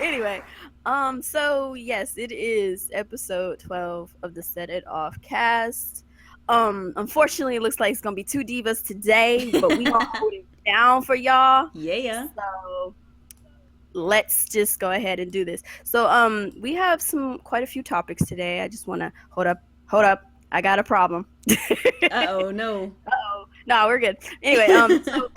Anyway, so yes, it is episode 12 of the Set It Off cast. Unfortunately, it looks like it's gonna be two divas today, but we gonna hold it down for y'all. Yeah. So let's just go ahead and do this. So, we have quite a few topics today. I just wanna hold up. I got a problem. Uh-oh, no. Oh, no, we're good. Anyway, so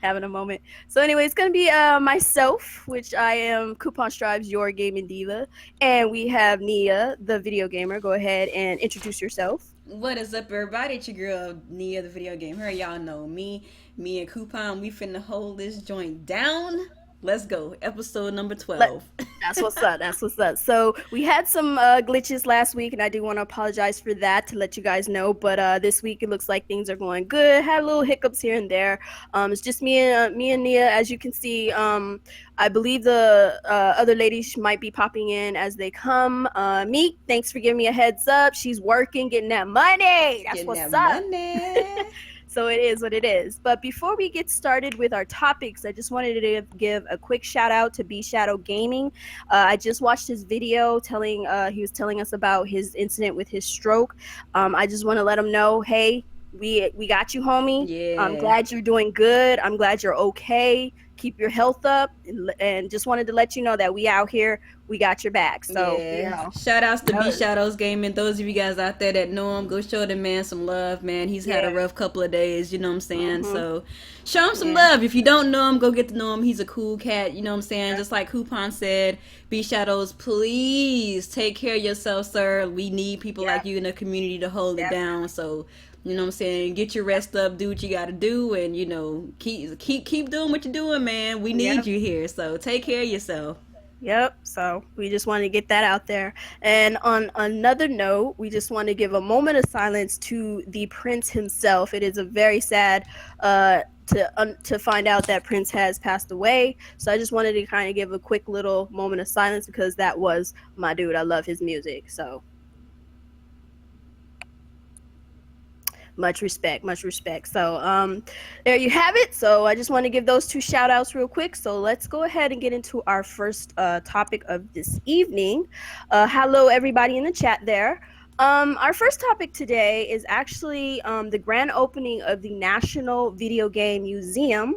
having a moment. So anyway, it's gonna be myself, which I am Coupon Strives, your gaming diva, and we have Nia, the video gamer. Go ahead and introduce yourself. What is up, everybody? It's your girl, Nia, the video game. Her, y'all know me. Me and Coupon, we finna hold this joint down. Let's go. Episode number Let 12. That's what's up. That's what's up. So we had some glitches last week, and I do want to apologize for that to let you guys know. But this week it looks like things are going good. Had little hiccups here and there. It's just me and Nia, as you can see. I believe the other ladies might be popping in as they come. Meek, thanks for giving me a heads up. She's working, getting that money. That's Getting what's that up. money. So it is what it is. But before we get started with our topics, I just wanted to give a quick shout out to B Shadow Gaming. I just watched his video he was telling us about his incident with his stroke. I just want to let him know, hey, we got you, homie. I'm Yeah. glad you're doing good. I'm glad you're okay. Keep your health up, and just wanted to let you know that we out here. We got your back. So Yeah. Shout outs to B uh, Shadows Gaming. Those of you guys out there that know him, go show the man some love, man. He's had a yeah. rough couple of days, you know what I'm saying? Hmm. So show him some Yeah. love. If you don't know him, go get to know him. He's a cool cat, you know what I'm saying? Just like Coupon said, B Shadows, please take care of yourself, sir. We need people Yeah. like you in the community to hold it Yeah. down. So you know what I'm saying? Get your rest up, do what you gotta do, and keep doing what you're doing, man. We Yeah. need you here. So take care of yourself. Yep. So we just want to get that out there. And on another note, we just want to give a moment of silence to the Prince himself. It is a very sad to find out that Prince has passed away. So I just wanted to kind of give a quick little moment of silence because that was my dude. I love his music. So much respect, much respect. So there you have it. So I just want to give those two shout outs real quick. So let's go ahead and get into our first topic of this evening. Hello everybody in the chat there. Our first topic today is actually the grand opening of the National Video Game Museum.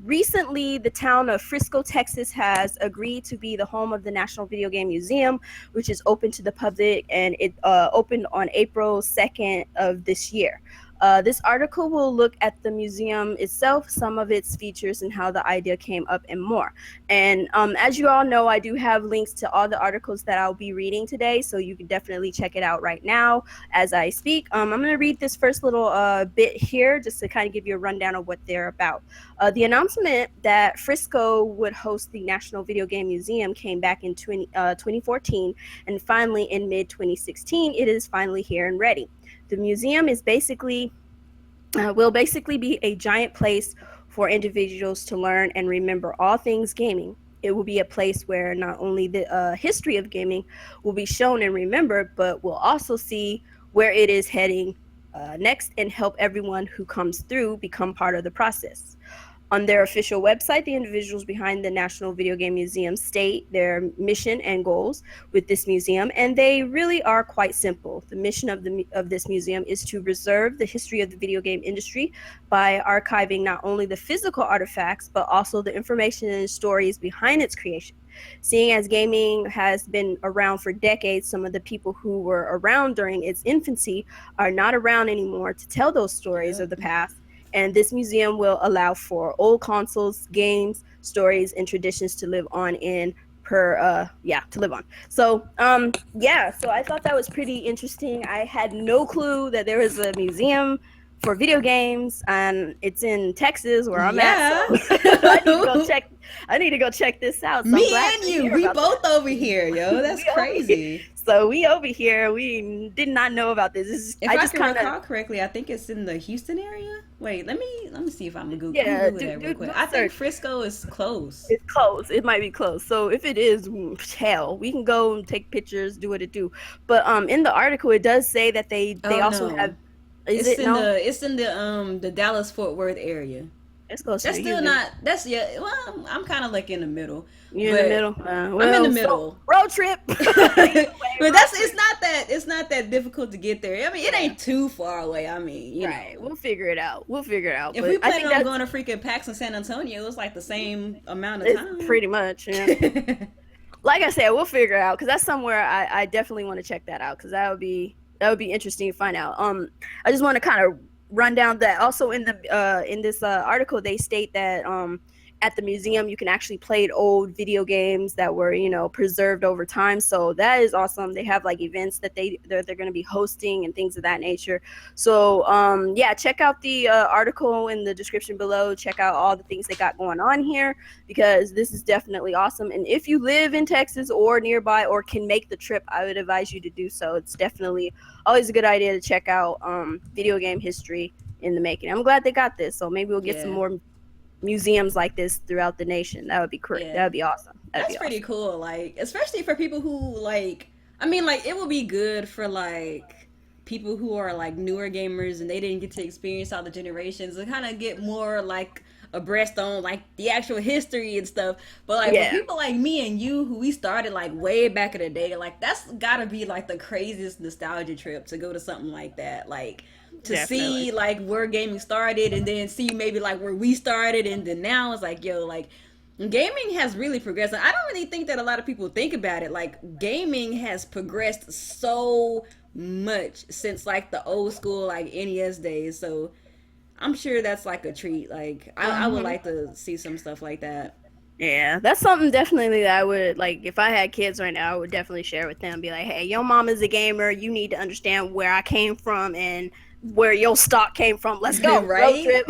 Recently, the town of Frisco, Texas has agreed to be the home of the National Video Game Museum, which is open to the public, and it opened on April 2nd of this year. This article will look at the museum itself, some of its features, and how the idea came up, and more. And as you all know, I do have links to all the articles that I'll be reading today, so you can definitely check it out right now as I speak. I'm going to read this first little bit here just to kind of give you a rundown of what they're about. The announcement that Frisco would host the National Video Game Museum came back in 2014, and finally in mid-2016, it is finally here and ready. The museum is will basically be a giant place for individuals to learn and remember all things gaming. It will be a place where not only the history of gaming will be shown and remembered, but we'll also see where it is heading next and help everyone who comes through become part of the process. On their official website, the individuals behind the National Video Game Museum state their mission and goals with this museum, and they really are quite simple. The mission of this museum is to preserve the history of the video game industry by archiving not only the physical artifacts, but also the information and stories behind its creation. Seeing as gaming has been around for decades, some of the people who were around during its infancy are not around anymore to tell those stories of the past, and this museum will allow for old consoles, games, stories, and traditions to live on to live on. So so I thought that was pretty interesting. I had no clue that there was a museum for video games, and it's in Texas where I'm Yeah. at. So I need to go check this out. So Me and you, we both over here, yo. That's crazy. So we over here, we did not know about this. If I can recall correctly, I think it's in the Houston area. Wait, let me see if I'm gonna Google, Google that real quick. I think Frisco is close. It's close. It might be close. So if it is, hell, we can go and take pictures, do what it do. But in the article, it does say that they also have. It's in the Dallas Fort Worth area. It's closer That's to you still then. not. That's yeah. Well, I'm kind of like in the middle, You're in the but middle. I'm in the Well, so middle. road trip. Either way, But road that's trip. it's not that difficult to get there. I mean, it Yeah. ain't too far away. I mean, Right. We'll figure it out. We'll figure it out. if we But I planning think on that's going to freaking PAX in San Antonio, it's like the same amount of it's time. pretty much. Yeah. Like I said, we'll figure it out because that's somewhere I definitely want to check that out because that would be interesting to find out. I just want to kind of run down that. Also in this article, they state that at the museum you can actually play old video games that were preserved over time. So that is awesome. They have like events that they're going to be hosting and things of that nature. So yeah, check out the article in the description below. Check out all the things they got going on here because this is definitely awesome. And if you live in Texas or nearby or can make the trip, I would advise you to do so. It's definitely always a good idea to check out video game history in the making. I'm glad they got this, so maybe we'll get some Yeah, more museums like this throughout the nation. That would be great. yeah. That would be awesome. That'd That's be pretty awesome. cool. Like, especially for people who like. I mean, like, it would be good for like people who are like newer gamers and they didn't get to experience all the generations and kind of get more like abreast on like the actual history and stuff. But like for Yeah, people like me and you who we started like way back in the day, like that's gotta be like the craziest nostalgia trip to go to something like that. Like to definitely. see like where gaming started and then see maybe like where we started and then now it's like yo like gaming has really progressed. I don't really think that a lot of people think about it. Like gaming has progressed so much since like the old school like NES days. So I'm sure that's like a treat. Like I would Hmm. like to see some stuff like that. Yeah, that's something definitely that I would like. If I had kids right now, I would definitely share with them. Be like, hey, your mom is a gamer. You need to understand where I came from and where your stock came from. Let's go road Right? trip.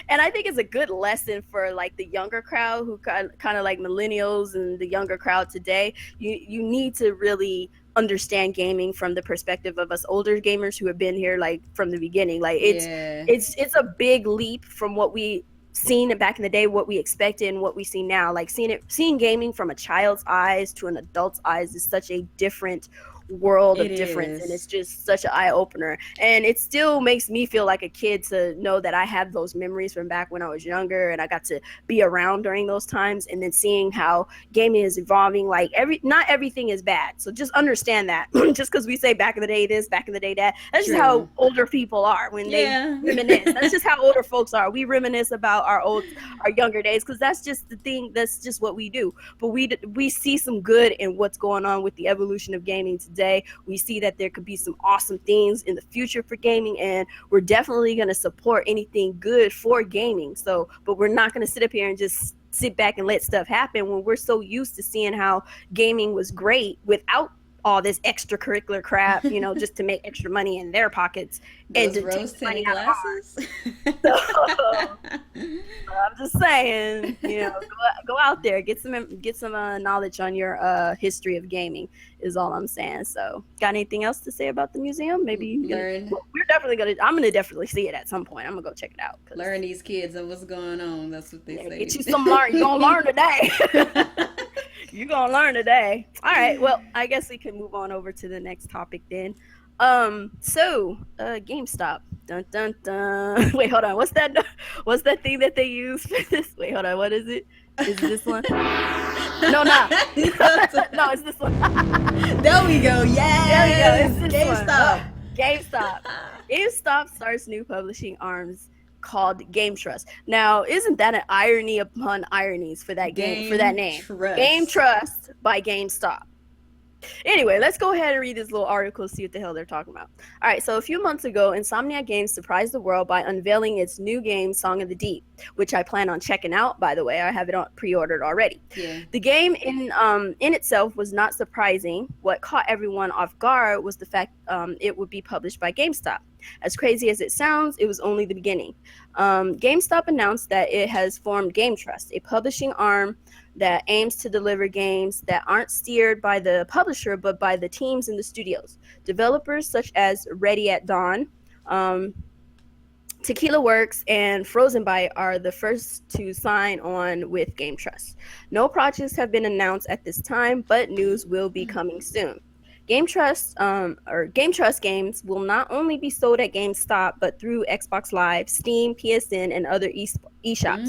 And I think it's a good lesson for like the younger crowd who kind of like millennials and the younger crowd today. You need to really understand gaming from the perspective of us older gamers who have been here like from the beginning. Like it's Yeah. it's it's a big leap from what we seen it back in the day, what we expected and what we see now. Like seeing gaming from a child's eyes to an adult's eyes is such a different world It of difference, and it's is. just such an eye-opener, and it still makes me feel like a kid to know that I have those memories from back when I was younger and I got to be around during those times, and then seeing how gaming is evolving. Like not everything is bad, so just understand that. Just because we say back in the day this, back in the day that, that's just True. how older people are when they Yeah. reminisce. That's just how older folks are. We reminisce about our younger days because that's just the thing. That's just what we do. But we see some good in what's going on with the evolution of gaming today. We see that there could be some awesome things in the future for gaming, and we're definitely going to support anything good for gaming. So, but we're not going to sit up here and just sit back and let stuff happen when we're so used to seeing how gaming was great without all this extracurricular crap, just to make extra money in their pockets and Those to take rose the money tinted out of ours. glasses. So I'm just saying, go out there, get some knowledge on your history of gaming is all I'm saying. So, got anything else to say about the museum? Maybe you can. learn Well, we're definitely gonna. I'm gonna definitely see it at some point. I'm gonna go check it out because learn these kids and what's going on. That's what they yeah, say. get you some learn. You gonna learn today. You're gonna learn today. All right. Well, I guess we can move on over to the next topic then. GameStop. Dun dun dun. Wait, hold on. What's that? What's that thing that they use for this? Wait, hold on. What is it? Is it this one? No, no. No, it's this one. There we go. There we go. Yes. It's this one. GameStop. GameStop. GameStop starts new publishing arms called GameTrust. Now, isn't that an irony upon ironies for that game for that Game name? Trust. GameTrust by GameStop. Anyway, let's go ahead and read this little article, see what the hell they're talking about. All right, so a few months ago, Insomniac Games surprised the world by unveiling its new game, Song of the Deep, which I plan on checking out, by the way. I have it pre-ordered already. Yeah. The game in itself was not surprising. What caught everyone off guard was the fact it would be published by GameStop. As crazy as it sounds, it was only the beginning. GameStop announced that it has formed GameTrust, a publishing arm that aims to deliver games that aren't steered by the publisher but by the teams in the studios. Developers such as Ready at Dawn, Tequila Works, and Frozen Byte are the first to sign on with GameTrust. No projects have been announced at this time, but news will be coming soon. GameTrust games will not only be sold at GameStop, but through Xbox Live, Steam, PSN, and other eShops.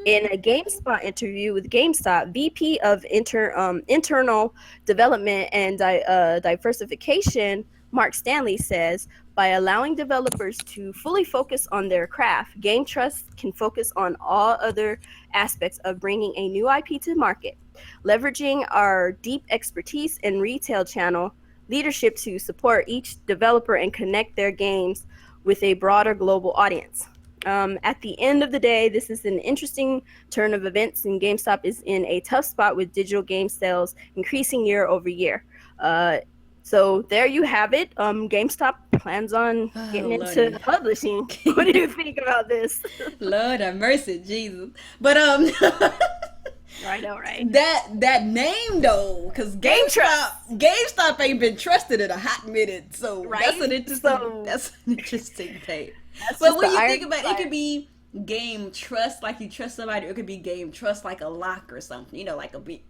In a GameSpot interview with GameStop, VP of Internal Development and Diversification, Mark Stanley says, by allowing developers to fully focus on their craft, GameTrust can focus on all other aspects of bringing a new IP to market, leveraging our deep expertise in retail channel leadership to support each developer and connect their games with a broader global audience. At the end of the day, this is an interesting turn of events, and GameStop is in a tough spot with digital game sales increasing year over year. So there you have it. GameStop plans on getting into publishing. What do you think about this? Lord have mercy, Jesus. But I know, right? That name though, because GameStop ain't been trusted in a hot minute, so that's an interesting take. But when you think about it, it could be GameTrust, like you trust somebody, or it could be GameTrust, like a lock or something. You know, like a big.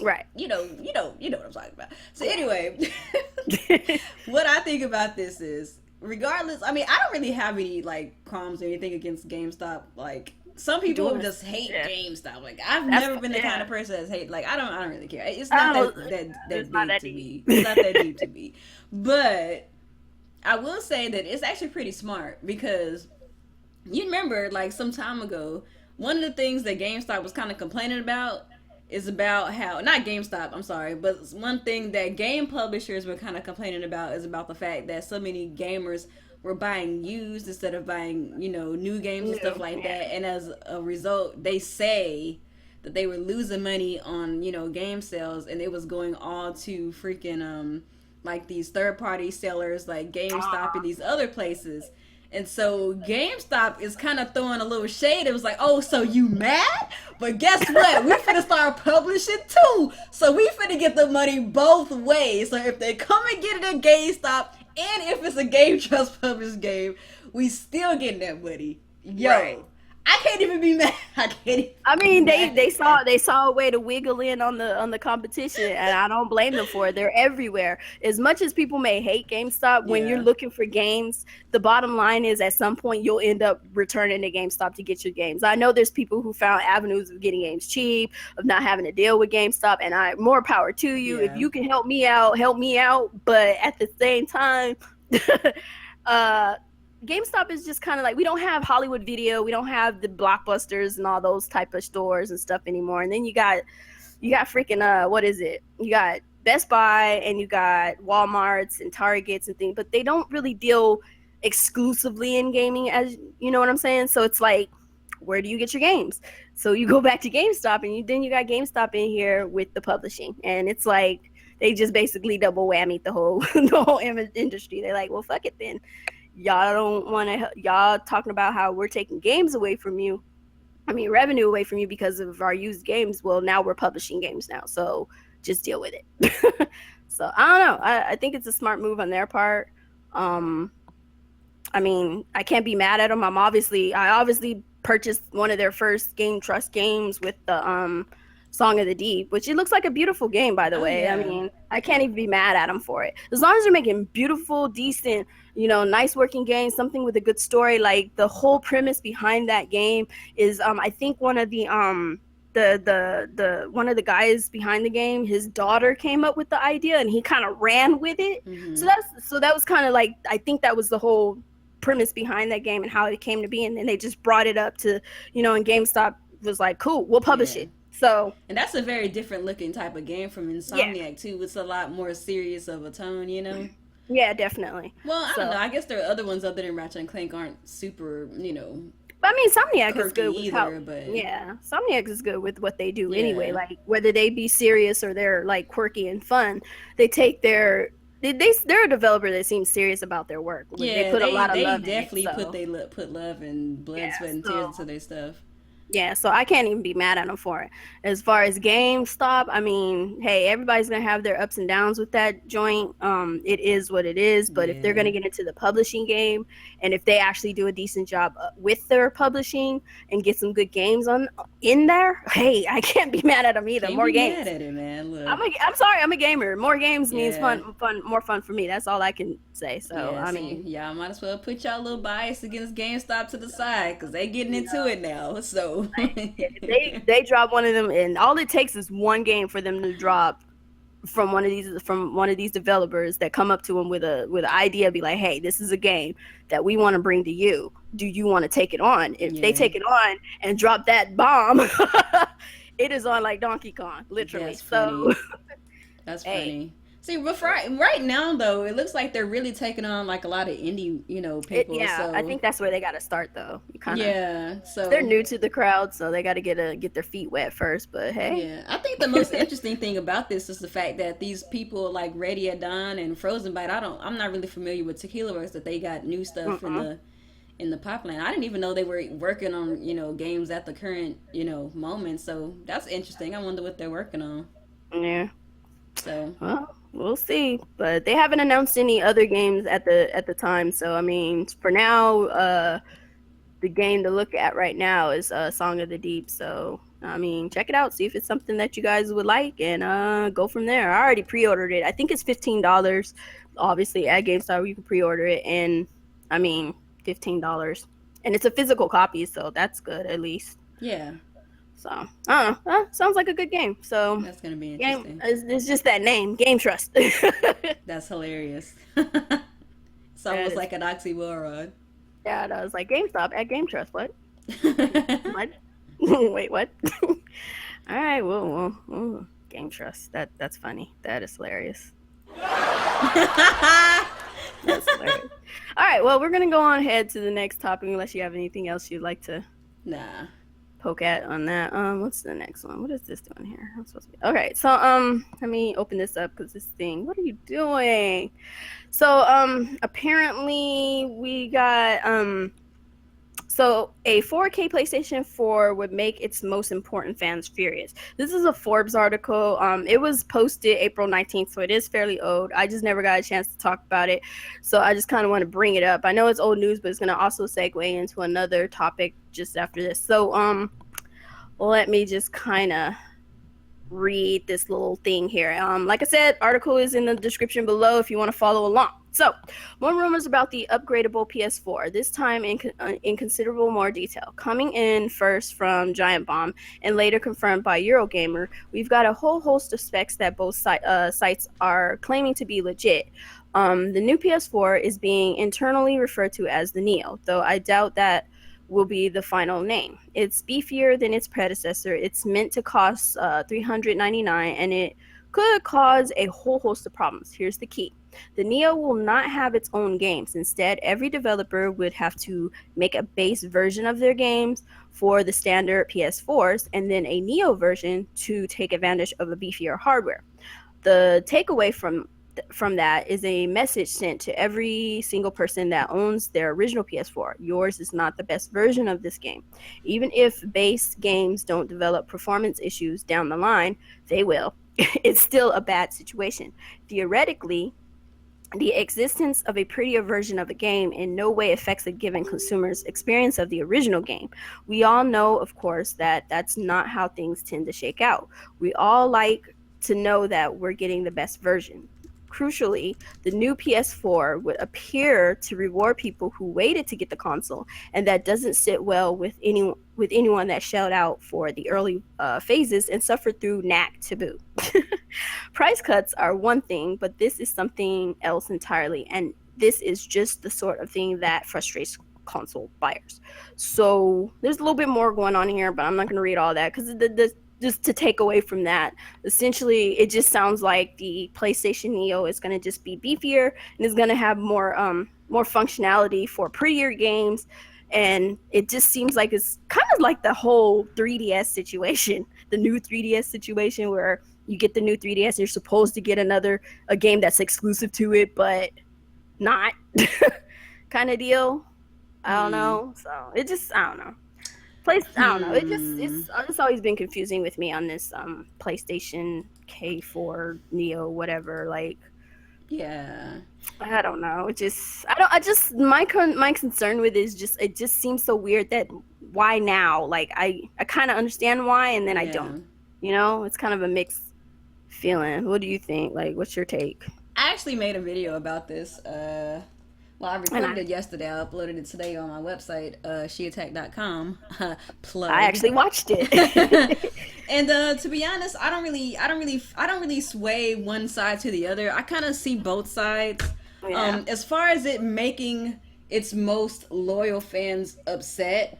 Right. You know what I'm talking about. So anyway, what I think about this is, regardless, I mean, I don't really have any like qualms or anything against GameStop. Like, some people just hate GameStop. Like, I've never been the kind of person that's hate. Like, I don't really care. It's not that deep to me. It's not that deep to me. But I will say that it's actually pretty smart, because you remember, like, some time ago, one of the things that GameStop was kind of complaining about is about how, not GameStop, I'm sorry, but one thing that game publishers were kind of complaining about is about the fact that so many gamers were buying used instead of buying, new games and stuff like that. And as a result, they say that they were losing money on, game sales, and it was going all to freaking, like these third-party sellers like GameStop and these other places. And so GameStop is kind of throwing a little shade. It was like, oh, so you mad? But guess what? We finna start publishing too. So we finna get the money both ways. So if they come and get it at GameStop, and if it's a GameTrust published game, we still getting that money. Yo. Right. I can't even be mad. I mean, they saw a way to wiggle in on the competition, and I don't blame them for it. They're everywhere. As much as people may hate GameStop, when you're looking for games, the bottom line is at some point you'll end up returning to GameStop to get your games. I know there's people who found avenues of getting games cheap, of not having to deal with GameStop, and more power to you. If you can help me out. But at the same time, GameStop is just kind of like, we don't have Hollywood Video, we don't have the Blockbusters and all those type of stores and stuff anymore. And then you got freaking what is it? You got Best Buy, and you got Walmarts and Targets and things, but they don't really deal exclusively in gaming, as you know what I'm saying. So it's like, where do you get your games? So you go back to GameStop, and then you got GameStop in here with the publishing, and it's like they just basically double whammy the whole industry. They're like, well, fuck it then. Y'all don't want to, y'all talking about how we're taking games away from you. I mean, revenue away from you because of our used games. Well, now we're publishing games now. So just deal with it. So I don't know. I think it's a smart move on their part. I mean, I can't be mad at them. I obviously purchased one of their first GameTrust games with the Song of the Deep, which it looks like a beautiful game, by the way. Yeah. I mean, I can't even be mad at them for it. As long as they're making beautiful, decent, nice working games, something with a good story. Like, the whole premise behind that game is, I think one of the one of the guys behind the game, his daughter came up with the idea, and he kind of ran with it. Mm-hmm. So that was kind of like, I think that was the whole premise behind that game and how it came to be. And then they just brought it up to, and GameStop was like, cool, we'll publish it. So, and that's a very different looking type of game from Insomniac too. It's a lot more serious of a tone, Yeah, definitely. Well, I don't know. I guess there are other ones other than Ratchet and Clank aren't super, But I mean, Insomniac is good Insomniac is good with what they do anyway. Like, whether they be serious or they're like quirky and fun, they take they're a developer that seems serious about their work. Yeah, they put a lot of love in it. They definitely put love and blood, sweat, and tears into their stuff. Yeah, so I can't even be mad at them for it. As far as GameStop, I mean, hey, everybody's gonna have their ups and downs with that joint. It is what it is. But if they're Yeah. gonna get into the publishing game, and if they actually do a decent job with their publishing and get some good games on in there, hey, I can't be mad at them either. Can't More be mad games. at it, man. Look. I'm sorry, I'm a gamer. More games means Yeah. more fun for me. That's all I can say. So Yeah, I see, mean, y'all might as well put y'all little bias against GameStop to the side because they getting you into know, it now. So, if they drop one of them, and all it takes is one game for them to drop from one of these developers that come up to them with an idea, be like, hey, this is a game that we want to bring to you. Do you want to take it on? If they yeah, take it on and drop that bomb, it is on like Donkey Kong, literally. that's So funny. That's hey, funny. See, but right now though, it looks like they're really taking on like a lot of indie, people. yeah, I So think that's where they got to start though. You kind of yeah, they're so new to the crowd, so they got to get their feet wet first. But hey, yeah, I think the most interesting thing about this is the fact that these people like Ready at Dawn and Frozen Bite. I'm not really familiar with Tequila Works that they got new stuff mm-mm. in the pipeline. I didn't even know they were working on games at the current moment. So that's interesting. I wonder what they're working on. Yeah. So Well, we'll see. But they haven't announced any other games at the time. So I mean, for now, the game to look at right now is Song of the Deep. So I mean, check it out. See if it's something that you guys would like, and go from there. I already pre-ordered it. I think it's $15. Obviously, at GameStop you can pre-order it, and I mean, $15, and it's a physical copy, so that's good at least. yeah, So I don't know. Sounds like a good game. So that's gonna be game, interesting. it's just that name, GameTrust. That's hilarious. It's That almost is, like an oxymoron. yeah, I was like GameStop at GameTrust. What? What? Wait, what? All right, well, GameTrust. That's funny. That is hilarious. That's hilarious. All right, well, we're gonna go on ahead to the next topic unless you have anything else you'd like to Nah. poke at on that. What's the next one? What is this doing here? I'm supposed to be okay. So let me open this up because this thing. What are you doing? So apparently we got so a 4K PlayStation 4 would make its most important fans furious. This is a Forbes article. It was posted April 19th, so it is fairly old. I just never got a chance to talk about it, so I just kind of want to bring it up. I know it's old news, but it's going to also segue into another topic just after this. So let me just kind of read this little thing here. Like I said, article is in the description below if you want to follow along. So, more rumors about the upgradable PS4, this time in considerable more detail. Coming in first from Giant Bomb and later confirmed by Eurogamer, we've got a whole host of specs that both sites are claiming to be legit. The new PS4 is being internally referred to as the Neo, though I doubt that will be the final name. It's beefier than its predecessor. It's meant to cost $399, and it could cause a whole host of problems. Here's the key. The Neo will not have its own games. Instead, every developer would have to make a base version of their games for the standard PS4s and then a Neo version to take advantage of a beefier hardware. The takeaway from that is a message sent to every single person that owns their original PS4. Yours is not the best version of this game. Even if base games don't develop performance issues down the line, they will. It's still a bad situation. Theoretically, the existence of a prettier version of a game in no way affects a given consumer's experience of the original game. We all know, of course, that that's not how things tend to shake out. We all like to know that we're getting the best version. Crucially, the new PS4 would appear to reward people who waited to get the console, and that doesn't sit well with anyone that shelled out for the early phases and suffered through knack to boot. Price cuts are one thing, but this is something else entirely, and this is just the sort of thing that frustrates console buyers. So there's a little bit more going on here, but I'm not going to read all that because just to take away from that, essentially it just sounds like the PlayStation Neo is going to just be beefier and is going to have more functionality for prettier games, and it just seems like it's kind of like the whole 3DS situation, the new 3DS situation where you get the new 3DS, you're supposed to get a game that's exclusive to it, but not kind of deal. I don't know. So it just, I don't know. Place, I don't know. It just Hmm. it's always been confusing with me on this PlayStation K4 Neo whatever. Like Yeah. I don't know. It just I just my concern with it is just it just seems so weird that why now? Like I kind of understand why and then I Yeah. don't. You know, it's kind of a mixed feeling. What do you think? Like what's your take? I actually made a video about this. Well, I And recorded it yesterday. I uploaded it today on my website, sheattack.com. I Plug. actually watched it. And to be honest, I don't really sway one side to the other. I kind of see both sides. Yeah. As far as it making its most loyal fans upset,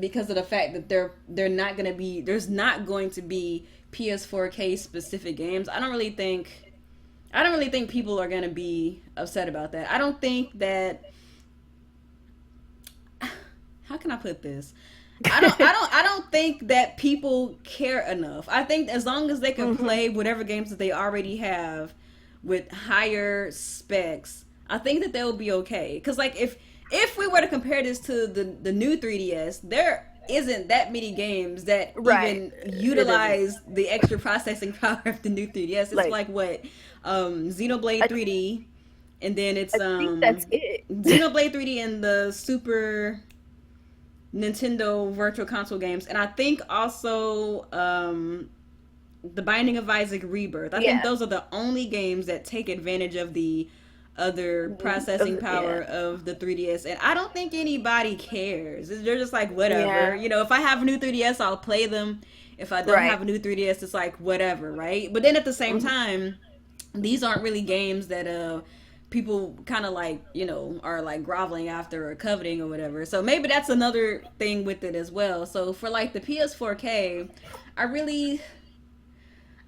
because of the fact that they're not gonna be there's not going to be PS4K specific games. I don't really think people are gonna be upset about that. I don't think that. How can I put this? I don't think that people care enough. I think as long as they can Hmm. play whatever games that they already have with higher specs, I think that they'll be okay. Cause like if we were to compare this to the new 3DS, there isn't that many games that Right. even It isn't. utilize the extra processing power of the new 3DS. It's Like like what Xenoblade I 3D, and then it's I think that's it. Xenoblade 3D and the Super Nintendo Virtual Console games, and I think also the Binding of Isaac Rebirth. I think Yeah. those are the only games that take advantage of the other processing power Yeah. of the 3DS, and I don't think anybody cares. They're just like whatever. Yeah. You know, if I have a new 3DS, I'll play them. If I don't Right. have a new 3DS, it's like whatever, right? But then at the same Hmm. time, these aren't really games that people kind of like are like groveling after or coveting or whatever, so maybe that's another thing with it as well. So for like the PS4K, i really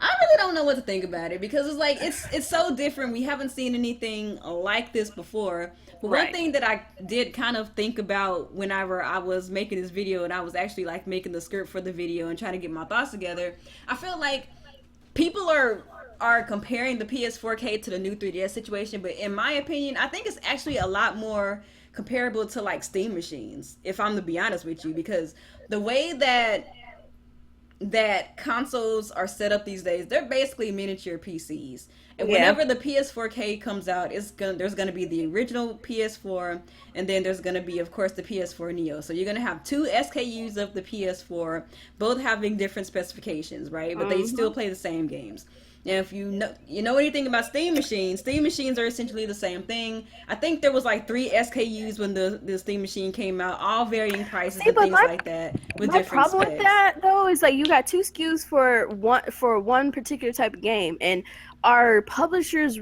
I really don't know what to think about it, because it's like it's so different. We haven't seen anything like this before. But one Right. thing that I did kind of think about whenever I was making this video, and I was actually like making the script for the video and trying to get my thoughts together, I feel like people are comparing the PS4K to the new 3DS situation, but in my opinion, I think it's actually a lot more comparable to like Steam machines, if I'm to be honest with you, because the way that consoles are set up these days, they're basically miniature PCs. And Yeah. whenever the PS4K comes out, there's gonna be the original PS4, and then there's gonna be, of course, the PS4 Neo. So you're gonna have two SKUs of the PS4, both having different specifications, right? But they still Hmm. play the same games. Now, if you know anything about Steam machines are essentially the same thing. I think there was like three SKUs when the Steam machine came out, all varying prices See, and but things like that with my different problem with specs. that though is like you got two SKUs for one particular type of game, and are publishers,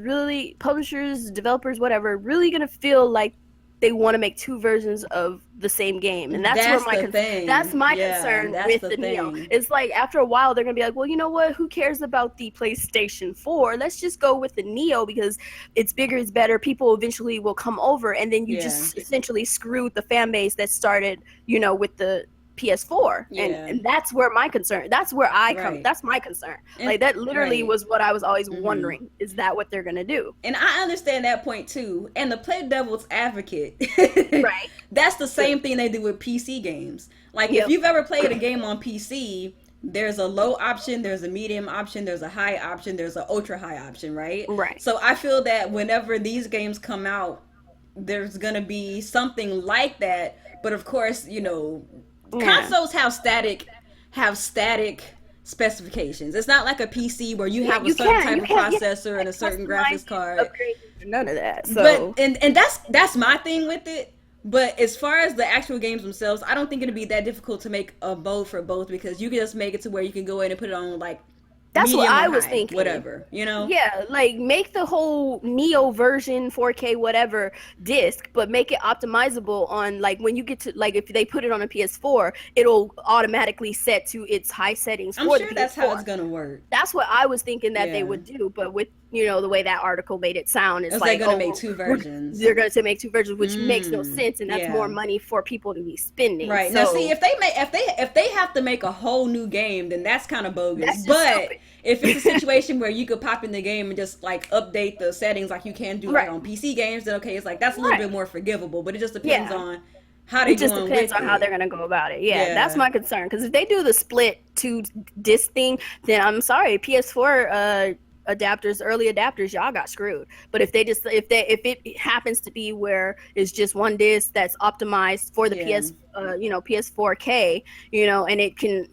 developers, whatever, really gonna feel like they want to make two versions of the same game? And That's the that's thing. my Yeah, concern that's with the the Neo. thing. It's like after a while they're gonna be like, well, you know what? Who cares about the PlayStation 4? Let's just go with the Neo because it's bigger, it's better. People eventually will come over, and then you Yeah, just essentially screwed the fan base that started, with the PS4. and yeah, and that's where my concern that's where I come right. that's my concern. And Like that literally right. was what I was always Mm-hmm. wondering, is that what they're gonna do? And I understand that point too. And to play devil's advocate, Right. that's the same thing they do with PC games. Like if Yep. you've ever played a game on PC, there's a low option, there's a medium option, there's a high option, there's an ultra high option, right? Right. So I feel that whenever these games come out, there's gonna be something like that. But of course, Yeah. consoles have static specifications. It's not like a PC where you Yeah, have a certain type you of can't, yeah, processor and a you can't certain customize graphics it, card. upgrade it, none of that. But So and that's my thing with it. But as far as the actual games themselves, I don't think it'd be that difficult to make a both for both, because you can just make it to where you can go in and put it on like that's what medium or I was high, thinking. whatever. Yeah, like make the whole Neo version 4K whatever disc, but make it optimizable on, like, when you get to, like, if they put it on a PS4, it'll automatically set to its high settings I'm for the sure that's how it's PS4. gonna work. That's what I was thinking that they Yeah. would do, but with the way that article made it sound, it's Is they like, gonna make oh, two we're, versions? they're going to make two versions, which makes no sense, and that's more Yeah. money for people to be spending. Right. Now see, So if they have to make a whole new game, then that's kind of bogus. that's just But stupid. if it's a situation where you could pop in the game and just like update the settings like you can do like Right. on PC games, then okay, it's like that's a little Right. bit more forgivable, but it just depends Yeah. on how they It just going depends with on how they're it. gonna go about it. Yeah, that's Yeah. my concern. Because if they do the split two disc thing, then I'm sorry, PS4 adapters, early adapters, y'all got screwed. But if they just if it happens to be where it's just one disc that's optimized for the Yeah. PS4K, and it can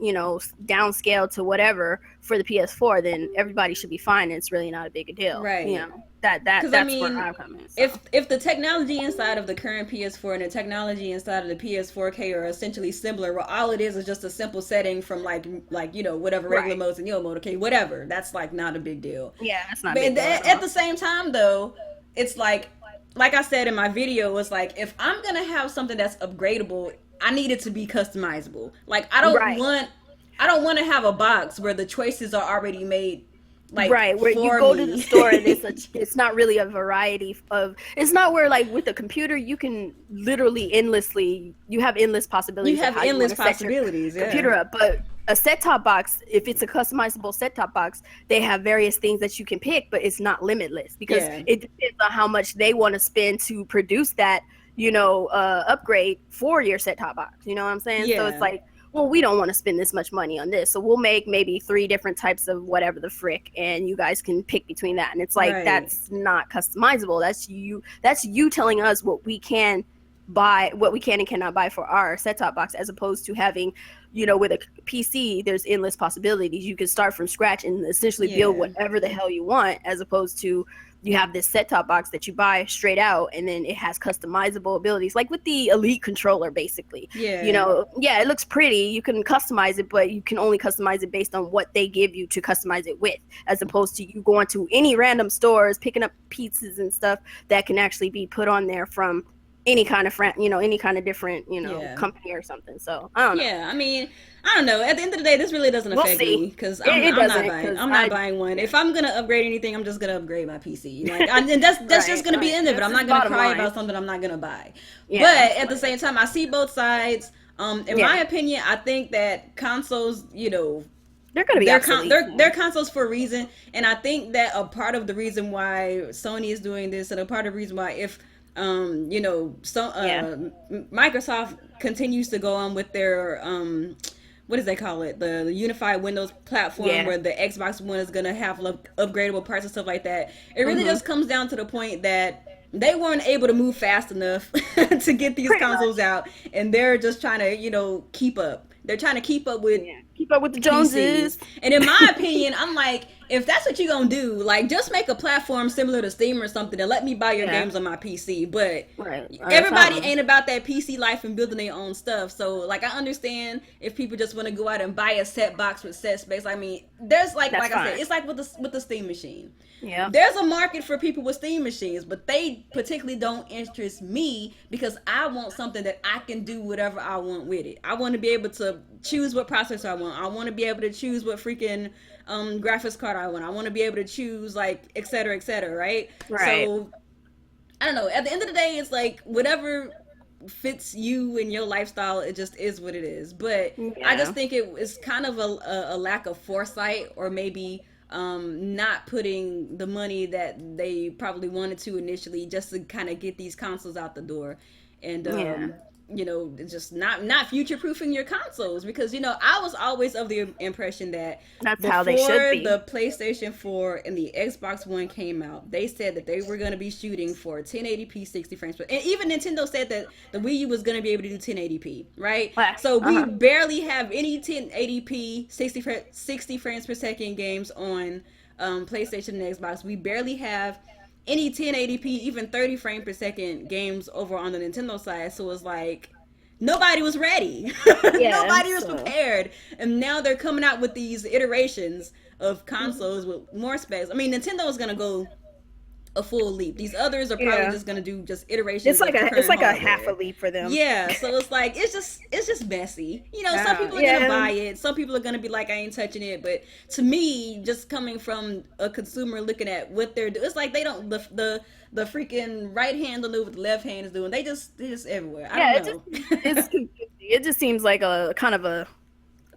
downscale to whatever for the PS4, then everybody should be fine. And it's really not a big a deal. Right. Because I That's where mean, I'm coming. So. if the technology inside of the current PS4 and the technology inside of the PS4K are essentially similar, well, all it is just a simple setting from whatever regular Right. modes and mode. Okay, whatever. That's like not a big deal. Yeah, that's not a But big deal at at all. the same time, though, it's like I said in my video, it's like if I'm gonna have something that's upgradable, I need it to be customizable. Like Right. I don't want to have a box where the choices are already made like Right, where you for go to the me. store and it's not really a variety of, it's not where like with the computer you can literally you have endless You possibilities of have how you want endless to set your possibilities, yeah. computer up. But a set top box, if it's a customizable set top box, they have various things that you can pick, but it's not limitless because Yeah. it depends on how much they want to spend to produce that upgrade for your set top box. You know what I'm saying? So it's Yeah. like, well, we don't want to spend this much money on this, so we'll make maybe 3 different types of whatever the frick, and you guys can pick between that. And it's like, Right. that's not customizable. That's you telling us what we can buy, what we can and cannot buy for our set top box, as opposed to having, with a PC, there's endless possibilities. You can start from scratch and essentially build Yeah. whatever the hell you want, as opposed to you have this set top box that you buy straight out, and then it has customizable abilities, like with the Elite controller, basically. Yeah. Yeah, it looks pretty. You can customize it, but you can only customize it based on what they give you to customize it with, as opposed to you going to any random stores, picking up pizzas and stuff that can actually be put on there from any kind of any kind of different, Yeah. company or something. So I don't know. Yeah, I mean, I don't know. At the end of the day, this really doesn't We'll affect me see. because It I'm not doesn't, buying. because I'm not buying one. If I'm gonna upgrade anything, I'm just gonna upgrade my PC. And that's just Right, gonna be the right. end of it. That's I'm just not gonna bottom cry line. about something I'm not gonna buy. Yeah, But at the same time, I see both sides. In Yeah. my opinion, I think that consoles, they're gonna be obsolete. they're consoles for a reason, and I think that a part of the reason why Sony is doing this, and a part of the reason why if Yeah. Microsoft continues to go on with their what does they call it, the unified Windows platform, Yeah. where the Xbox One is gonna have upgradable parts and stuff like that. It really just comes down to the point that they weren't able to move fast enough to get these Pretty consoles out, and they're just trying to keep up. They're trying to keep up with Yeah. Keep up with the Joneses. PCs. And in my opinion, I'm like, if that's what you're gonna do, like, just make a platform similar to Steam or something and let me buy your Yeah. games on my PC. But Right. everybody ain't about that PC life and building their own stuff. So, like, I understand if people just want to go out and buy a set box with set space. I mean, there's like That's I said, fine. it's like with the Steam machine. Yeah. There's a market for people with Steam machines, but they particularly don't interest me because I want something that I can do whatever I want with it. I want to be able to choose what processor I want. I want to be able to choose what freaking graphics card I want. I want to be able to choose, like, et cetera, right? Right. So, I don't know. At the end of the day, it's like whatever fits you and your lifestyle, it just is what it is. But I just think it's kind of a lack of foresight, or maybe not putting the money that they probably wanted to initially, just to kind of get these consoles out the door. And just not future proofing your consoles, because I was always of the impression that That's how they should be. the PlayStation 4 and the Xbox One came out, they said that they were going to be shooting for 1080p 60 frames per, and even Nintendo said that the Wii U was going to be able to do 1080p, right? So we barely have any 1080p 60 frames per second games on PlayStation and Xbox. We barely have any 1080p, even 30 frame per second games over on the Nintendo side. So it's like nobody was ready. Nobody was prepared. And now they're coming out with these iterations of consoles with more specs. I mean, Nintendo is going to go a full leap. These others are probably just going to do just iterations. It's like hardware. a half a leap for them. Yeah, so it's like it's just messy. Some people are gonna buy it. Some people are gonna be like, I ain't touching it. But to me, just coming from a consumer looking at what they're doing, it's like they don't the freaking right hand don't know what the left hand is doing. They're just everywhere. I don't know. It just seems like a kind of a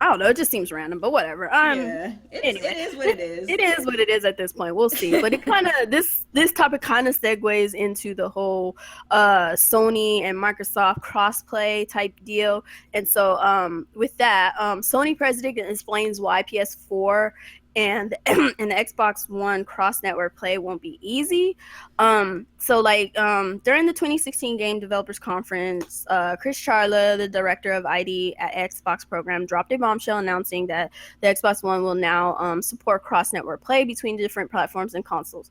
I don't know. It just seems random, but whatever. Yeah, it Anyway, is what it is. it is what it is at this point. We'll see. But it kind of this topic kind of segues into the whole Sony and Microsoft crossplay type deal. And so with that, Sony president explains why PS4 and and the Xbox One cross network play won't be easy. So like during the 2016 Game Developers Conference, Chris Charla, the director of ID at Xbox program, dropped a bombshell announcing that the Xbox One will now support cross network play between different platforms and consoles.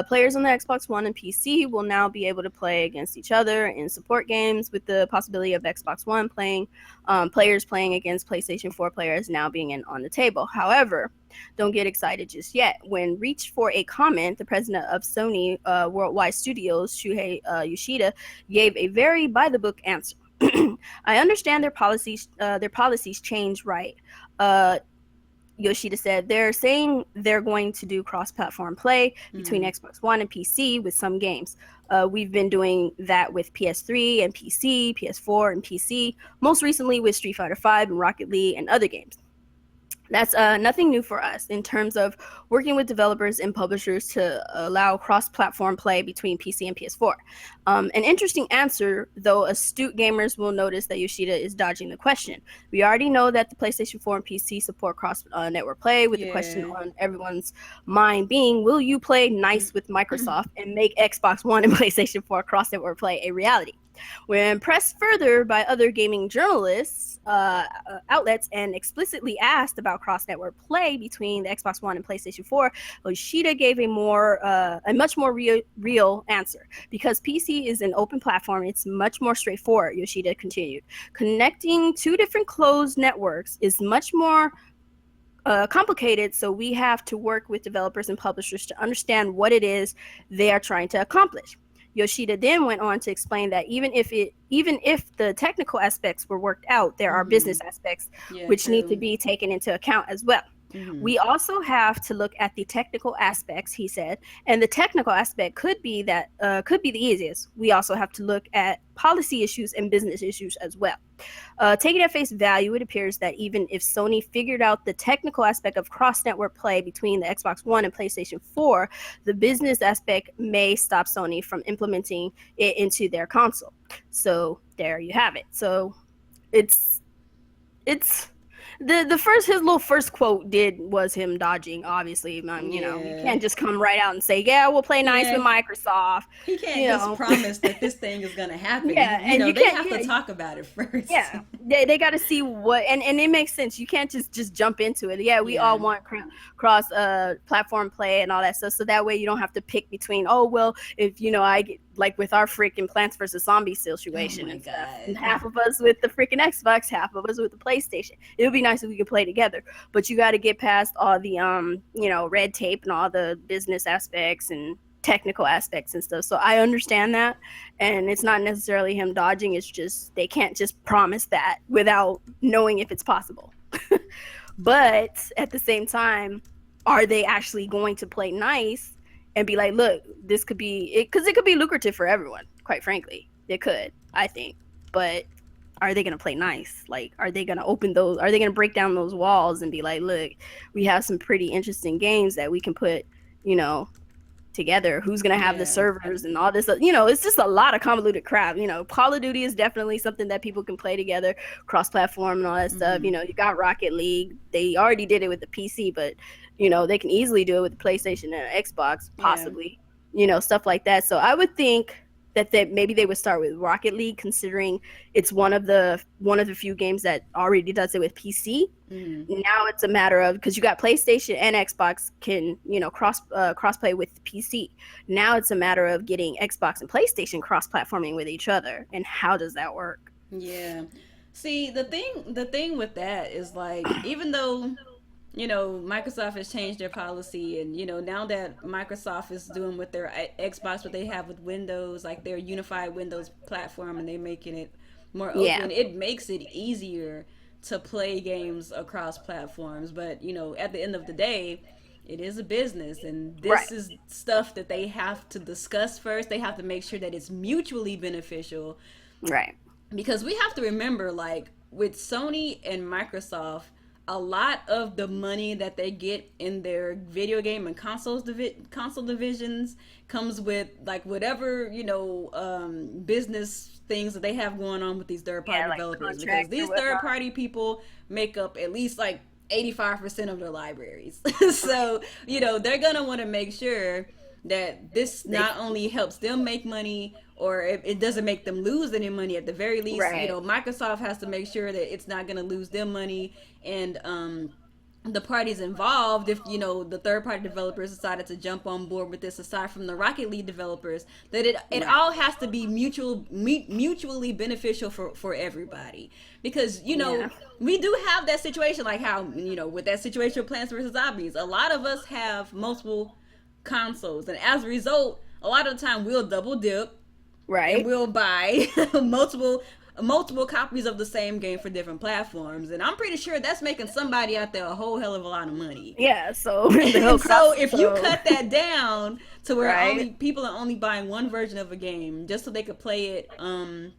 Players on the Xbox One and PC will now be able to play against each other in support games, with the possibility of Xbox One players playing against PlayStation 4 players now being on the table. However, don't get excited just yet. When reached for a comment, the president of Sony Worldwide Studios, Shuhei Yoshida, gave a very by-the-book answer. I understand their policies change, right? Yoshida said they're saying they're going to do cross-platform play between Xbox One and PC with some games. We've been doing that with PS3 and PC, PS4 and PC, most recently with Street Fighter V and Rocket League and other games. That's nothing new for us in terms of working with developers and publishers to allow cross-platform play between PC and PS4. An interesting answer, though astute gamers will notice that Yoshida is dodging the question. We already know that the PlayStation 4 and PC support cross-network play, with the question on everyone's mind being, will you play nice with Microsoft and make Xbox One and PlayStation 4 cross-network play a reality? When pressed further by other gaming journalists, outlets, and explicitly asked about cross-network play between the Xbox One and PlayStation 4, Yoshida gave a much more real answer. Because PC is an open platform, it's much more straightforward, Yoshida continued. Connecting two different closed networks is much more complicated, so we have to work with developers and publishers to understand what it is they are trying to accomplish. Yoshida then went on to explain that even if the technical aspects were worked out, there are business aspects which need to be taken into account as well. We also have to look at the technical aspects, he said, and the technical aspect could be the easiest. We also have to look at policy issues and business issues as well. Taking at face value, it appears that even if Sony figured out the technical aspect of cross-network play between the Xbox One and PlayStation 4, the business aspect may stop Sony from implementing it into their console. So there you have it. So it's his little first quote was him dodging, obviously. You know, you can't just come right out and say, yeah, we'll play nice with Microsoft. He can't just promise that this thing is going to happen. Yeah, and they have to talk about it first. Yeah, they got to see what, and it makes sense. You can't just jump into it. Yeah, we all want cross platform play and all that stuff, so that way you don't have to pick between, oh, well, if, I get, like with our freaking Plants vs. Zombies situation and stuff. And half of us with the freaking Xbox, half of us with the PlayStation. It would be nice if we could play together, but you got to get past all the red tape and all the business aspects and technical aspects and stuff. So I understand that, and it's not necessarily him dodging. It's just they can't just promise that without knowing if it's possible. But at the same time, are they actually going to play nice and be like, look, this could be it, because it could be lucrative for everyone, quite frankly. It could, I think. But are they going to play nice? Like, are they going to are they going to break down those walls and be like, look, we have some pretty interesting games that we can put, together? Who's going to have the servers and all this? It's just a lot of convoluted crap. Call of Duty is definitely something that people can play together, cross-platform and all that stuff. You got Rocket League. They already did it with the PC, but they can easily do it with the PlayStation and Xbox, possibly, stuff like that. So I would think that maybe they would start with Rocket League, considering it's one of the few games that already does it with PC. Now it's a matter of, because you got PlayStation and Xbox can cross-play with PC. Now it's a matter of getting Xbox and PlayStation cross-platforming with each other, and how does that work? Yeah. See, the thing with that is, like, even though Microsoft has changed their policy, and now that Microsoft is doing with their Xbox what they have with Windows, like their unified Windows platform, and they're making it more open, it makes it easier to play games across platforms. But at the end of the day, it is a business, and this is stuff that they have to discuss first. They have to make sure that it's mutually beneficial, right? Because we have to remember, like, with Sony and Microsoft, a lot of the money that they get in their video game and console divisions comes with like whatever business things that they have going on with these third party Yeah, like developers, because contracts or these third whatnot. party people make up at least like 85% of their libraries. So they're gonna want to make sure that this They not only helps them make money, or it doesn't make them lose any money. At the very least, right, Microsoft has to make sure that it's not going to lose them money, and the parties involved, if the third party developers decided to jump on board with this, aside from the Rocket League developers, that it right, all has to be mutually beneficial for everybody. Because yeah, we do have that situation, like how with that situation with Plants vs Zombies, a lot of us have multiple consoles, and as a result, a lot of the time we'll double dip and right. we'll buy multiple copies of the same game for different platforms, and I'm pretty sure that's making somebody out there a whole hell of a lot of money. Yeah, so the whole And so cost, if you so cut that down to where right, only people are only buying one version of a game just so they could play it on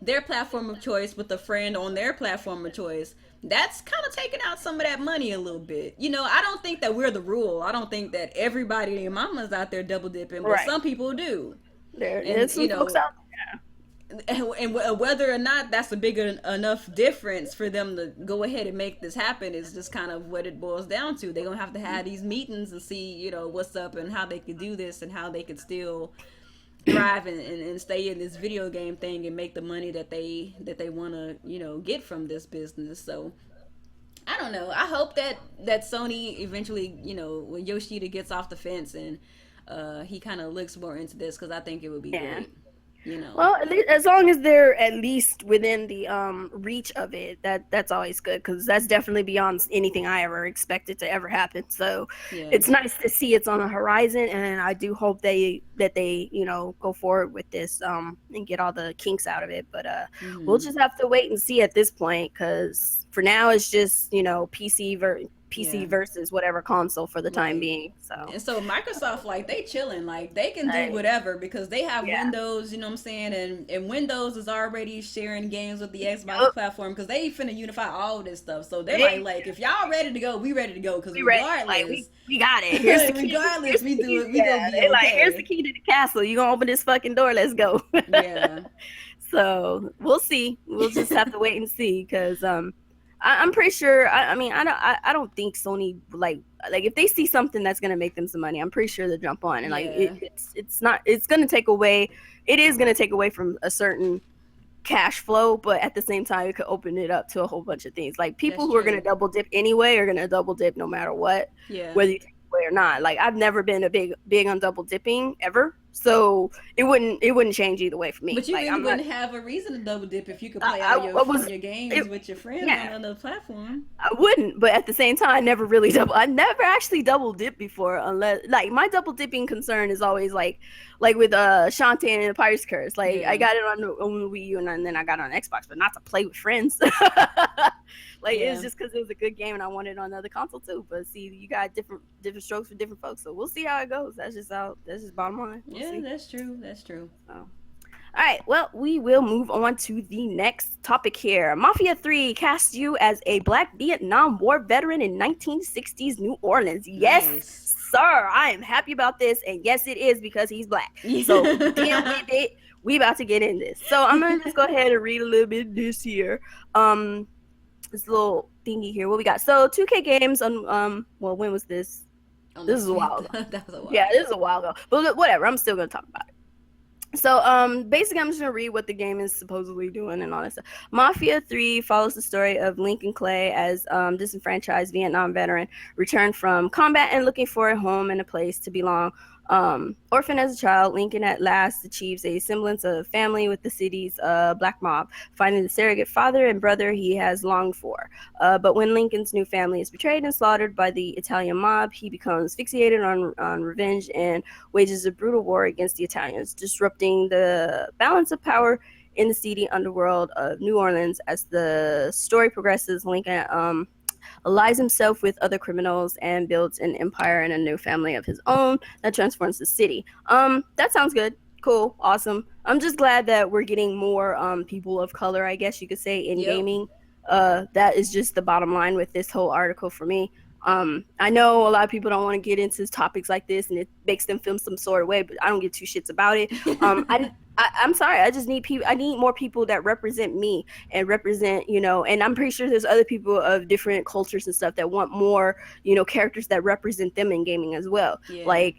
their platform of choice with a friend on their platform of choice, that's kind of taking out some of that money a little bit. I don't think that we're the rule. I don't think that everybody and your mama's out there double dipping, but right. some people do. There's And some folks out and whether or not that's a big enough difference for them to go ahead and make this happen is just kind of what it boils down to. They're gonna have to have these meetings and see what's up and how they could do this and how they could still thrive and stay in this video game thing and make the money that they want to get from this business. So I don't know. I hope that Sony eventually, when Yoshida gets off the fence and he kind of looks more into this, because I think it would be there. Yeah. great. You know. Well, at least, as long as they're at least within the reach of it, that's always good, because that's definitely beyond anything I ever expected to ever happen. So Yeah. it's nice to see it's on the horizon, and I do hope they go forward with this and get all the kinks out of it. But we'll just have to wait and see at this point, because for now it's just PC Yeah. versus whatever console for the time Right. being. So And so Microsoft, like, they chilling, like they can do I, whatever because they have yeah. Windows, you know what I'm saying, and Windows is already sharing games with the Xbox platform because they finna unify all this stuff. So they're like, if y'all ready to go, we ready to go, because We ready. Like regardless, we got it. Here's the key. regardless, Here's the we do key. it. We gonna Yeah, be they like, here's the okay. key to the castle. You gonna open this fucking door? Let's go. Yeah. So we'll see. We'll just have to wait and see, because I'm pretty sure. I mean, I don't think Sony like if they see something that's gonna make them some money, I'm pretty sure they'll jump on, and like Yeah. it's not. It's gonna take away. It is gonna take away from a certain cash flow, but at the same time it could open it up to a whole bunch of things. Like people That's who are going to true. double dip anyway are going to double dip no matter what, Yeah. whether you take it away or not. Like I've never been a big on double dipping ever, so it wouldn't change either way for me. But you Like really I'm not. wouldn't have a reason to double dip if you could play I, all I was your games it, with your friends yeah. on another platform. I wouldn't, but at the same time, I never actually double dipped before, unless like my double dipping concern is always like with Shantae and the Pirate's Curse. Like Yeah. I got it on the Wii U, and then I got it on Xbox, but not to play with friends. Like it Yeah. was just because it was a good game and I wanted it on another console too. But see, you got different strokes for different folks, so we'll see how it goes. That's just bottom line. We'll Yeah, see. that's true. That's true. So. All right, well, we will move on to the next topic here. Mafia 3 cast you as a black Vietnam War veteran in 1960s New Orleans. Yes, Nice. sir. I am happy about this, and yes, it is because he's black. So, deal with it. We about to get in this. So, I'm going to just go ahead and read a little bit of this here. This little thingy here. What we got? So, 2K Games on, well, when was this? This is a while ago. That was a while. Yeah, this is a while ago. But whatever, I'm still going to talk about it. So, basically, I'm just gonna read what the game is supposedly doing and all that stuff. Mafia 3 follows the story of Lincoln Clay as disenfranchised Vietnam veteran, returned from combat and looking for a home and a place to belong. Orphaned as a child, Lincoln at last achieves a semblance of family with the city's black mob, finding the surrogate father and brother he has longed for. But when Lincoln's new family is betrayed and slaughtered by the Italian mob, he becomes fixated on revenge and wages a brutal war against the Italians, disrupting the balance of power in the seedy underworld of New Orleans. As the story progresses, Lincoln allies himself with other criminals and builds an empire and a new family of his own that transforms the city. That sounds good. Cool. Awesome. I'm just glad that we're getting more people of color, I guess you could say, in Yep. gaming. That is just the bottom line with this whole article for me. I know a lot of people don't want to get into topics like this, and it makes them feel some sort of way, but I don't give two shits about it. I'm sorry. I just need people. I need more people that represent me and represent, and I'm pretty sure there's other people of different cultures and stuff that want more, characters that represent them in gaming as well. Yeah. Like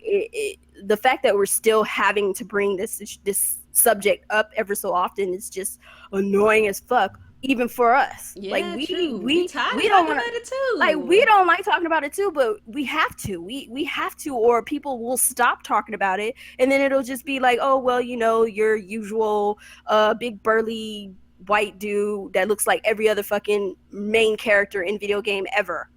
the fact that we're still having to bring this subject up ever so often is just annoying as fuck. Even for us, yeah, like we don't want it too. Like we don't like talking about it too, but we have to. We have to, or people will stop talking about it, and then it'll just be like, oh well, your usual big burly white dude that looks like every other fucking main character in video game ever.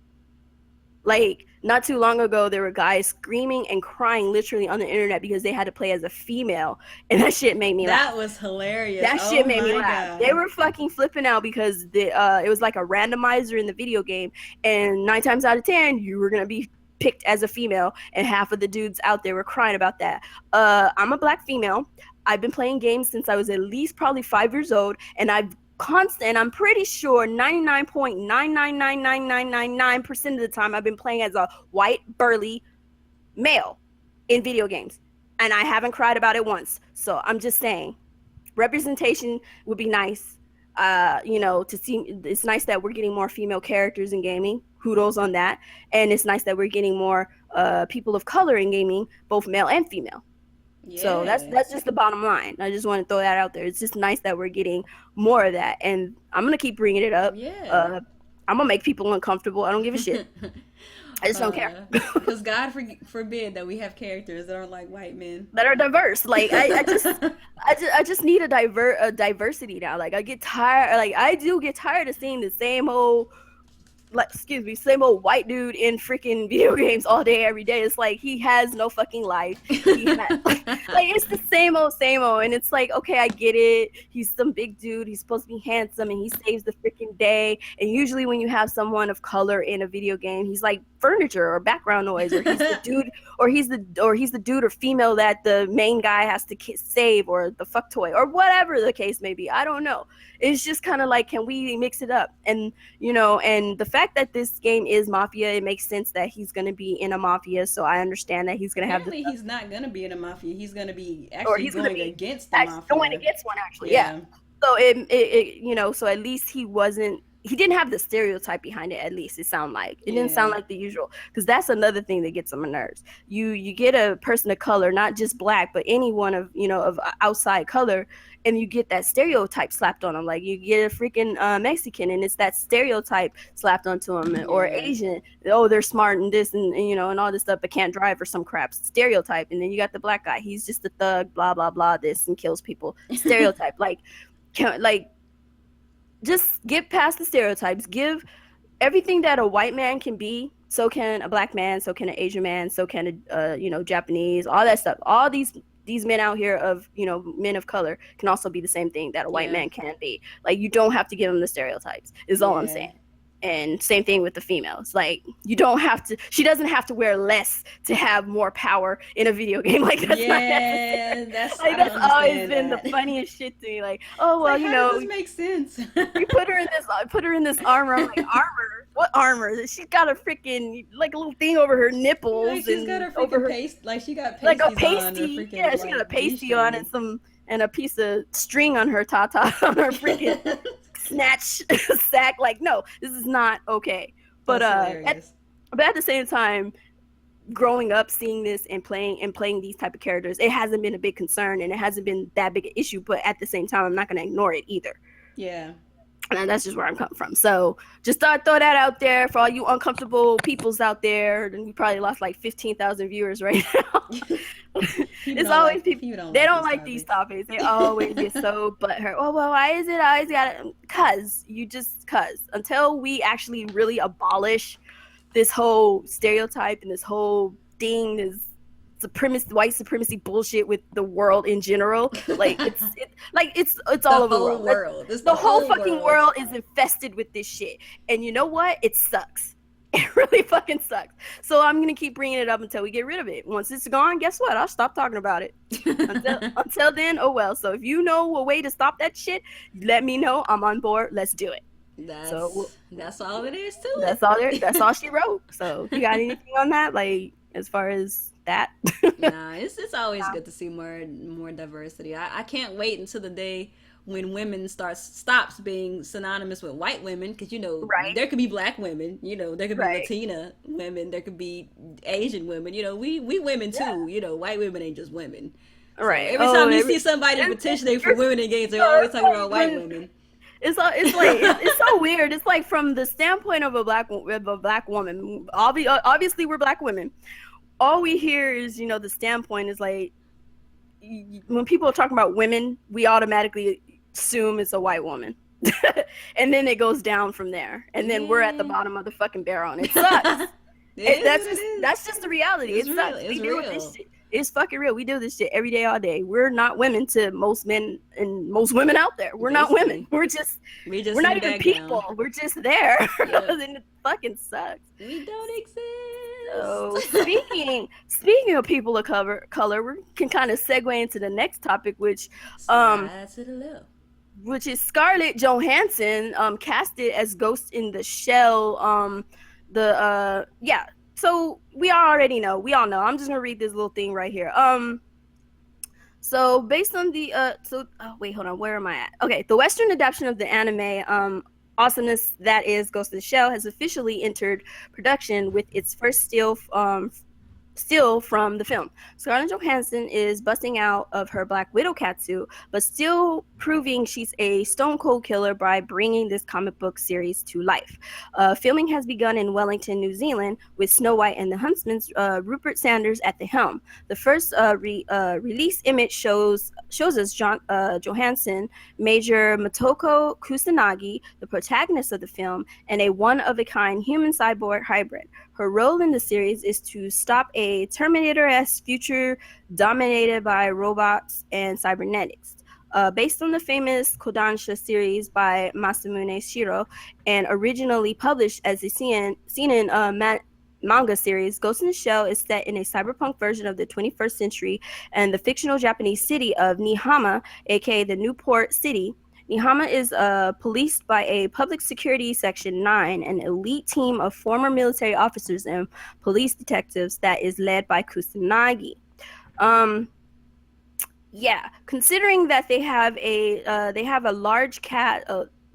Like, not too long ago, there were guys screaming and crying literally on the internet because they had to play as a female, and that shit made me laugh. That was hilarious. That shit made me laugh. They were fucking flipping out because it was like a randomizer in the video game, and 9 times out of 10, you were gonna be picked as a female, and half of the dudes out there were crying about that. I'm a black female. I've been playing games since I was at least probably 5 years old, and I'm pretty sure 99.999999% of the time I've been playing as a white burly male in video games, and I haven't cried about it once. So I'm just saying, representation would be nice. To see, it's nice that we're getting more female characters in gaming. Kudos on that. And it's nice that we're getting more people of color in gaming, both male and female. Yeah. So that's just the bottom line. I just want to throw that out there. It's just nice that we're getting more of that, and I'm gonna keep bringing it up. Yeah. I'm gonna make people uncomfortable. I don't give a shit. I just don't care. Because God forbid that we have characters that are like white men that are diverse. Like I just need a diversity now. Like I get tired. Like I do get tired of seeing the same old white dude in freaking video games all day, every day. It's like he has no fucking life. Like it's the same old, and it's like, okay, I get it. He's some big dude. He's supposed to be handsome, and he saves the freaking day. And usually, when you have someone of color in a video game, he's like furniture or background noise, or he's the dude, or he's the dude or female that the main guy has to save, or the fuck toy, or whatever the case may be. I don't know. It's just kind of like, can we mix it up? And and the fact that this game is Mafia, it makes sense that he's going to be in a Mafia, so I understand that he's going to have he's not going to be in a Mafia. He's going to be going against the Mafia. Going against one, actually, yeah. So it so at least he didn't have the stereotype behind it. At least it sounded like it didn't sound like the usual, because that's another thing that gets on my nerves. You get a person of color, not just black, but anyone of of outside color, and you get that stereotype slapped on them. Like you get a freaking Mexican, and it's that stereotype slapped onto them, or Asian. Oh, they're smart and this and and all this stuff, but can't drive or some crap. Stereotype. And then you got the black guy. He's just a thug. Blah blah blah. This and kills people. Stereotype. Just get past the stereotypes. Give everything that a white man can be, so can a black man, so can an Asian man, so can a Japanese, all that stuff. All these men out here of men of color can also be the same thing that a white man can be. Like, you don't have to give them the stereotypes, is all I'm saying. And same thing with the females. Like, she doesn't have to wear less to have more power in a video game. Like, that's always been the funniest shit to me. Like, oh well, how does this make sense? You put her in this armor. I'm like, armor? What armor? She's got a freaking like a little thing over her nipples. Like, she's got her freaking paste. Like, she got like a pasty. Yeah, she got a pasty on and a piece of string on her tata on her freaking snatch sack. Like, no, this is not okay. But at the same time, growing up seeing this and playing these type of characters, it hasn't been a big concern, and it hasn't been that big an issue. But at the same time, I'm not going to ignore it either. Yeah. And that's just where I'm coming from. So just throw that out there for all you uncomfortable peoples out there. And we probably lost like 15,000 viewers right now. It's always people. They don't like these topics. They always get so butthurt. Oh, well, why is it I always got it? Cause until we actually really abolish this whole stereotype and this whole thing, this white supremacy bullshit with the world in general, like it's all over the world. The whole fucking world is infested with this shit, and you know what? It sucks. It really fucking sucks. So I'm gonna keep bringing it up until we get rid of it. Once it's gone, guess what? I'll stop talking about it. Until then, oh well. So if you know a way to stop that shit, let me know. I'm on board. Let's do it. So That's all it is to that's all there. it. That's all she wrote. So you got anything on that? Like as far as that? Nah, it's always good to see more diversity. I can't wait until the day when women stops being synonymous with white women, because Right. there could be black women, there could be Right. Latina women, there could be Asian women. We women too. White women ain't just women. So Right. every Oh, time you see somebody petitioning for women in games, they're always it's talking about white like women. it's so weird. It's like from the standpoint of a black woman. Obviously, we're black women. All we hear is the standpoint is like when people are talking about women, we automatically assume it's a white woman. And then it goes down from there. And then we're at the Yeah. bottom of the fucking barrel and it sucks. It is what it That's is. just the reality. It's It real. sucks. It's We deal with this real. shit. It's fucking real. We do this shit every day, all day. We're not women to most men and most women out there. We're not women. Basically, we We're just in not the even background. people. We're just there. Yep. And it fucking sucks. We don't So exist. speaking of people of color, we can kind of segue into the next topic, um Slide to the left. which is Scarlett Johansson, casted as Ghost in the Shell. The yeah. So we already know. We all know. I'm just gonna read this little thing right here. So based on the wait, hold on, where am I at? Okay, the Western adaptation of the anime awesomeness that is Ghost in the Shell has officially entered production with its first still from the film. Scarlett Johansson is busting out of her Black Widow catsuit, but still proving she's a stone cold killer by bringing this comic book series to life. Filming has begun in Wellington, New Zealand, with Snow White and the Huntsman's Rupert Sanders at the helm. The first release image shows us Johansson, Major Motoko Kusanagi, the protagonist of the film, and a one-of-a-kind human-cyborg hybrid. Her role in the series is to stop a Terminator-esque future dominated by robots and cybernetics. Based on the famous Kodansha series by Masamune Shiro and originally published as a seinen manga series, Ghost in the Shell is set in a cyberpunk version of the 21st century and the fictional Japanese city of Nihama, aka the Newport City. Nihama is policed by a Public Security Section 9, an elite team of former military officers and police detectives that is led by Kusanagi. Yeah, considering that they have a large cast.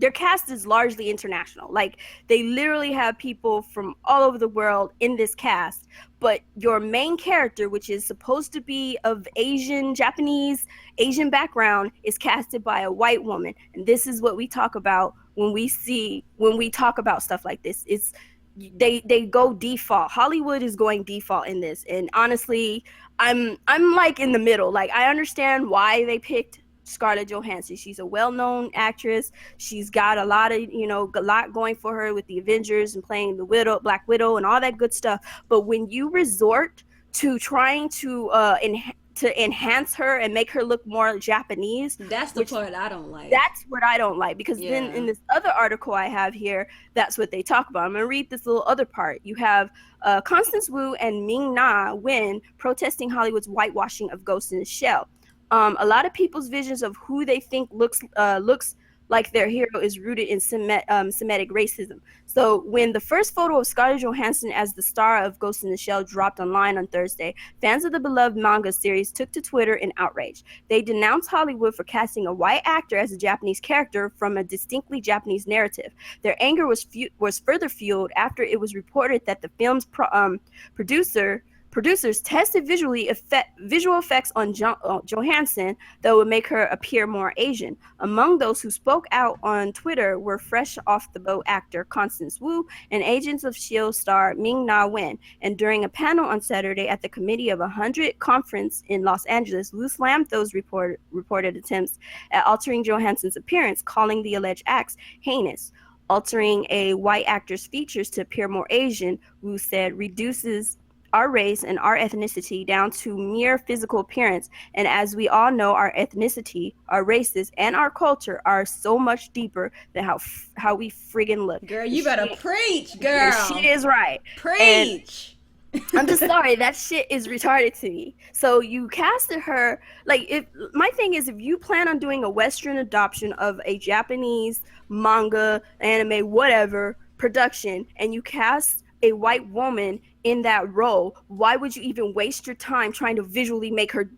Their cast is largely international. Like they literally have people from all over the world in this cast. But your main character, which is supposed to be of Asian background, is casted by a white woman. And this is what we talk about when we talk about stuff like this. It's they go default. Hollywood is going default in this, and honestly, I'm like in the middle. Like I understand why they picked Scarlett Johansson. She's a well-known actress. She's got a lot going for her with the Avengers and playing the Black Widow, and all that good stuff. But when you resort to trying to enhance her and make her look more Japanese, That's the part I don't like. that's what I don't like, because then Yeah. in this other article I have here, that's what they talk about. I'm going to read this little other part. You have Constance Wu and Ming-Na Wen protesting Hollywood's whitewashing of Ghost in the Shell. A lot of people's visions of who they think looks like their hero is rooted in Semitic racism. So when the first photo of Scarlett Johansson as the star of Ghost in the Shell dropped online on Thursday, fans of the beloved manga series took to Twitter in outrage. They denounced Hollywood for casting a white actor as a Japanese character from a distinctly Japanese narrative. Their anger was further fueled after it was reported that the film's producers tested visual effects on Johansson that would make her appear more Asian. Among those who spoke out on Twitter were fresh off the boat actor Constance Wu and Agents of S.H.I.E.L.D. star Ming-Na Wen. And during a panel on Saturday at the Committee of 100 conference in Los Angeles, Wu slammed those reported attempts at altering Johansson's appearance, calling the alleged acts heinous. Altering a white actor's features to appear more Asian, Wu said, reduces our race and our ethnicity down to mere physical appearance. And as we all know, our ethnicity, our races, and our culture are so much deeper than how we friggin' look. Girl, you better preach, girl. She is right. And Preach. I'm just sorry, that shit is retarded to me. So you casted her like if my thing is if you plan on doing a Western adoption of a Japanese manga, anime, whatever production, and you cast a white woman in that role, why would you even waste your time trying to visually make her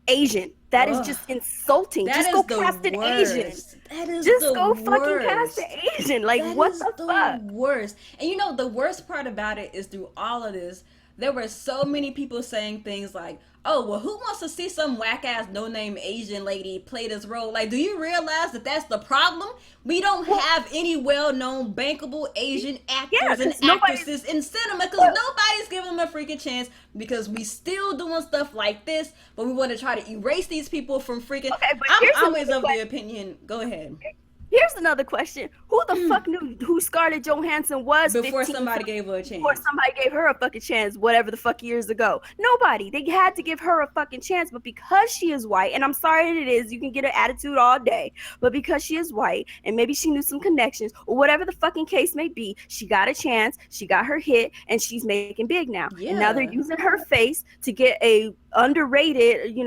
Asian? That is Ugh, just insulting. that Just is go the cast an Asian. worst. That is Just the go fucking cast an worst. Asian. Like That what is the the fuck? worst. And you know, the worst part about it is through all of this, there were so many people saying things like, oh, well, who wants to see some whack ass no name Asian lady play this role? Like, do you realize that that's the problem? We don't Well, have any well known, bankable Asian yeah, actors and because nobody's. actresses in cinema because Well, nobody's giving them a freaking chance because we still doing stuff like this, but we want to try to erase these people from freaking. okay, but I'm here's always another of the question. opinion. Go ahead. Here's another question. Who the fuck knew who Scarlett Johansson was Before 15 somebody gave her a before chance. somebody gave her a fucking chance, whatever the fuck years ago? Nobody. They had to give her a fucking chance, but because she is white, and I'm sorry it is, you can get an attitude all day, but because she is white, and maybe she knew some connections, or whatever the fucking case may be, she got a chance, she got her hit, and she's making big now. And now they're Yeah. using her face to get a underrated,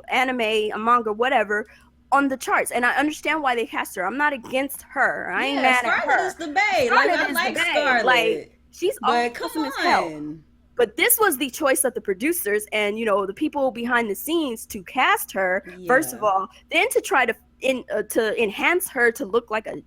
anime, a manga, whatever, on the charts. And I understand why they cast her. I'm not against her. I ain't Yeah, mad at Scarlet is her. the bae. Like, Scarlett I is the like bae. Like, Scarlet. she's But come awesome as hell. on. But this was the choice of the producers and the people behind the scenes to cast her. First of Yeah. all, then to try to enhance her to look like a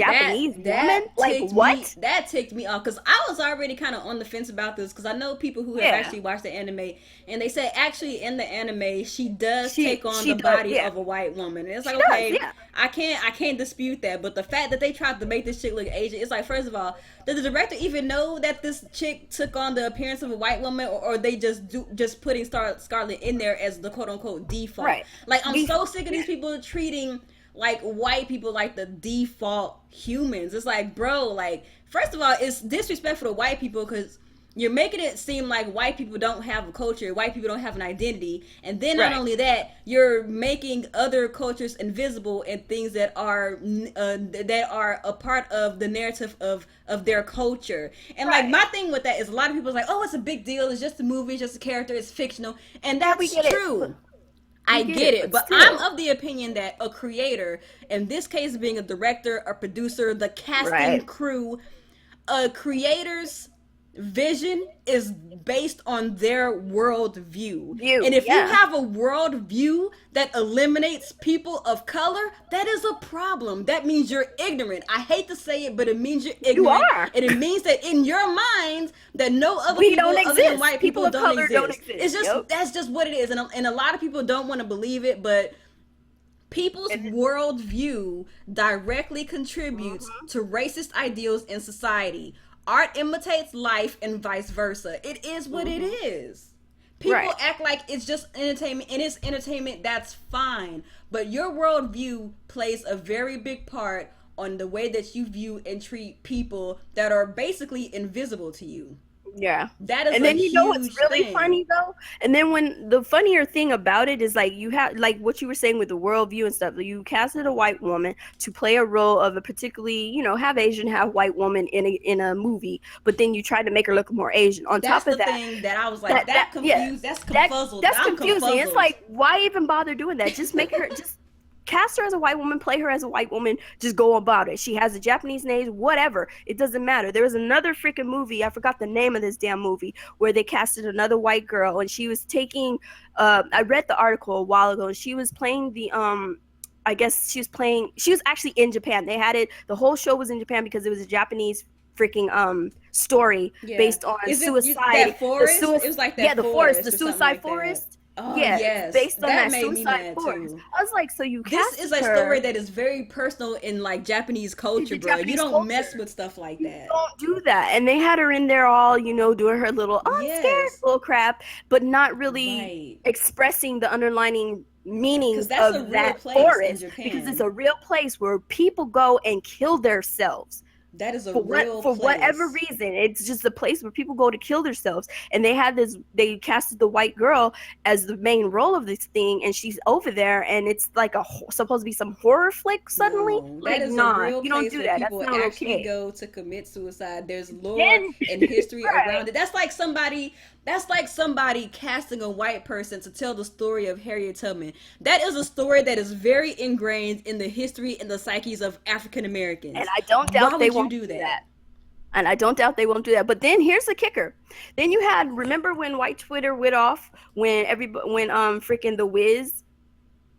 that Japanese woman. that Like ticked me what? that ticked me off because I was already kind of on the fence about this because I know people who have Yeah, actually watched the anime and they say actually in the anime she does take on she the does. body Yeah, of a white woman and it's she like does. okay, Yeah, I can't dispute that, but the fact that they tried to make this chick look Asian, it's like first of all, did the director even know that this chick took on the appearance of a white woman, or they just putting Scarlet in there as the quote unquote default? right. Like I'm so sick of Yeah, these people treating like white people like the default humans. It's like, bro, like first of all, it's disrespectful to white people because you're making it seem like white people don't have a culture, white people don't have an identity, and then not right. only that, you're making other cultures invisible and things that are a part of the narrative of their culture. And like Right. my thing with that is a lot of people are like, oh, it's a big deal, it's just a movie, it's just a character, it's fictional, and Yeah, we that's get it. true. We I get get it, it, but but I'm still. of the opinion that a creator, in this case being a director, a producer, the casting Right. crew, a creator's vision is based on their world view. View. And if you Yeah. have a world view that eliminates people of color, that is a problem. That means you're ignorant. I hate to say it, but it means you're You ignorant. are. And it means that in your minds that no other We people don't other than exist. white People people of don't color don't exist. exist. It's just Yep. that's just what it is. And a lot of people don't want to believe it, but people's And worldview directly contributes to racist ideals in society. Art imitates life and vice versa. It is what it is. People Right. act like it's just entertainment, and it's entertainment, that's fine. But your worldview plays a very big part on the way that you view and treat people that are basically invisible to you. Yeah. That is And a then what's huge really thing. funny though? And then when the funnier thing about it is like you have like what you were saying with the worldview and stuff. You casted a white woman to play a role of a particularly, have Asian, have white woman in a movie, but then you tried to make her look more Asian. On That's top of the that, thing that I was like, that yeah, confused, that's that confuzzled. that's I'm confusing. It's confuzzled. like why even bother doing that? Just make her just cast her as a white woman, play her as a white woman, just go about it. She has a Japanese name, whatever. It doesn't matter. There was another freaking movie, I forgot the name of this damn movie, where they casted another white girl and she was taking I read the article a while ago and she was playing the I guess she was actually in Japan. They had it, the whole show was in Japan because it was a Japanese freaking story Yeah. based on Is it suicide. that forest? It was like that Yeah, the forest, the or something suicide like that. forest. Oh Yeah, yes, it's based on that that made me suicide mad forest. too. I was like, so you This casted is a her story that is very personal in like Japanese culture, the bro. You Japanese don't mess culture. with stuff like You that. don't do that. And they had her in there all, doing her little, oh, I'm scared, Yes, little crap, but not really right. expressing the underlining Because meanings that's a of real that place in forest because it's Japan. a real place where people go and kill themselves. That is a For real whatever place. reason, it's just a place where people go to kill themselves. And they casted the white girl as the main role of this thing, and she's over there, and it's like supposed to be some horror flick suddenly. No, that Like, is a nah, real you don't place do where that. That's people not actually okay. go to commit suicide. There's lore Then and history right, around it. That's like somebody That's like somebody casting a white person to tell the story of Harriet Tubman. That is a story that is very ingrained in the history and the psyches of African And Americans. I don't Why doubt they would you won't do do that? that. And I don't doubt they won't do that. But then here's the kicker. Then you had, remember when white Twitter went off when when freaking the Wiz,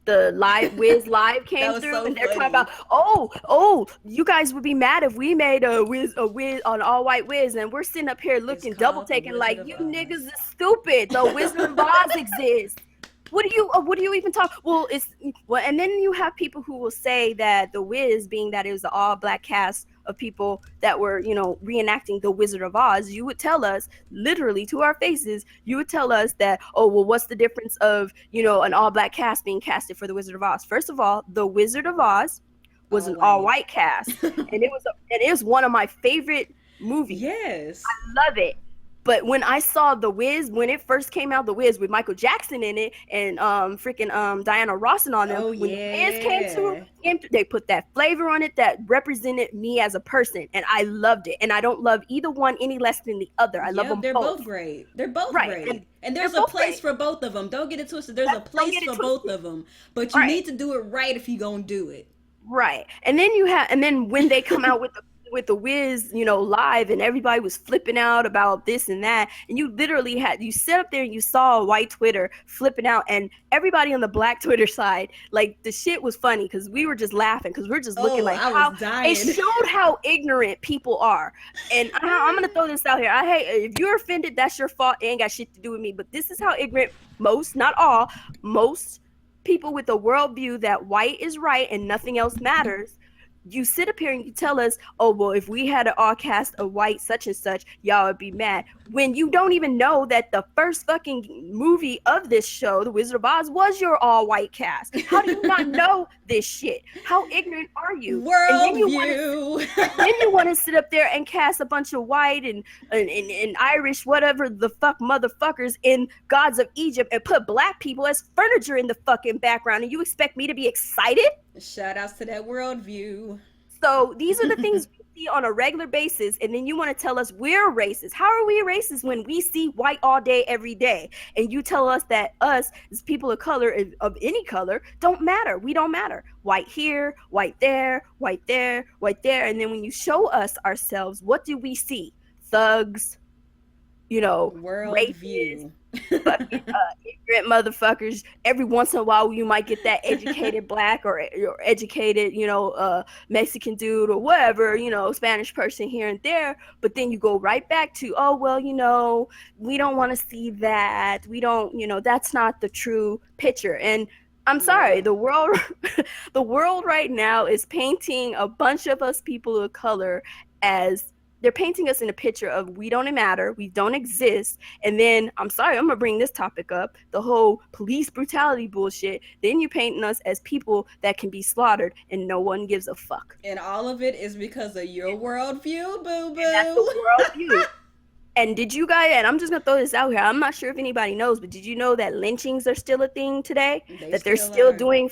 the live Wiz live That came was through, so and they're talking about, funny. oh, you guys would be mad if we made a Wiz on all white Wiz, and we're sitting up here It's looking double called The taking Wizard like of you Oz. niggas is stupid. The Wizard of Oz exists. What do you even talk? Well, it's well, and then you have people who will say that the Wiz, being that it was an all black cast of people that were, reenacting the Wizard of Oz, you would tell us literally to our faces, you would tell us that, oh, well, what's the difference of, an all black cast being casted for the Wizard of Oz? First of all, the Wizard of Oz was All an all white. white cast, and it is one of my favorite movies. Yes. Love it. But when I saw The Wiz, when it first came out, The Wiz with Michael Jackson in it and freaking Diana Ross and on them, Oh when The Wiz came yeah. through, they put that flavor on it that represented me as a person, and I loved it. And I don't love either one any less than the other. I love Yep, them they're both. both great. They're both Right, and great. And they're there's a both place great. for both of them. Don't get it twisted. There's a Don't place get it for both twisted. of them. But you Right. need to do it right if you're going to do it. Right. And then when they come out with the Wiz, live, and everybody was flipping out about this and that, and you literally you sit up there and you saw white Twitter flipping out, and everybody on the black Twitter side, like, the shit was funny because we were just laughing because we're just looking Oh, like I was how it dying. showed how ignorant people are. And I'm gonna throw this out here. I hate, if you're offended, that's your fault. It ain't got shit to do with me. But this is how ignorant most, not all, most people with a worldview that white is right and nothing else matters. You sit up here and you tell us, oh, well, if we had an all cast of white such and such, y'all would be mad. When you don't even know that the first fucking movie of this show, The Wizard of Oz, was your all white cast. How do you not know this shit? How ignorant are you? And then you want Worldview. to sit up there and cast a bunch of white and Irish, whatever the fuck motherfuckers in Gods of Egypt, and put black people as furniture in the fucking background, and you expect me to be excited? Shout outs to that worldview. So these are the things we see on a regular basis, and then you want to tell us we're racist. How are we racist when we see white all day, every day? And you tell us that us, as people of color, of any color, don't matter. We don't matter. White here, white there, white there, white there. And then when you show us ourselves, what do we see? Thugs, rapists, Worldview. fucking ignorant motherfuckers. Every once in a while, you might get that educated black or educated, Mexican dude or whatever, Spanish person here and there. But then you go right back to, oh, well, we don't want to see that. We don't, that's not the true picture. And I'm sorry, Yeah. the world right now is painting a bunch of us people of color as, they're painting us in a picture of we don't matter, we don't exist. And then, I'm sorry, I'm gonna bring this topic up, the whole police brutality bullshit. Then you're painting us as people that can be slaughtered and no one gives a fuck. And all of it is because of your worldview, boo And that's the boo. worldview. And did you guys, and I'm just gonna throw this out here, I'm not sure if anybody knows, but did you know that lynchings are still a thing today? They That they're still still are. doing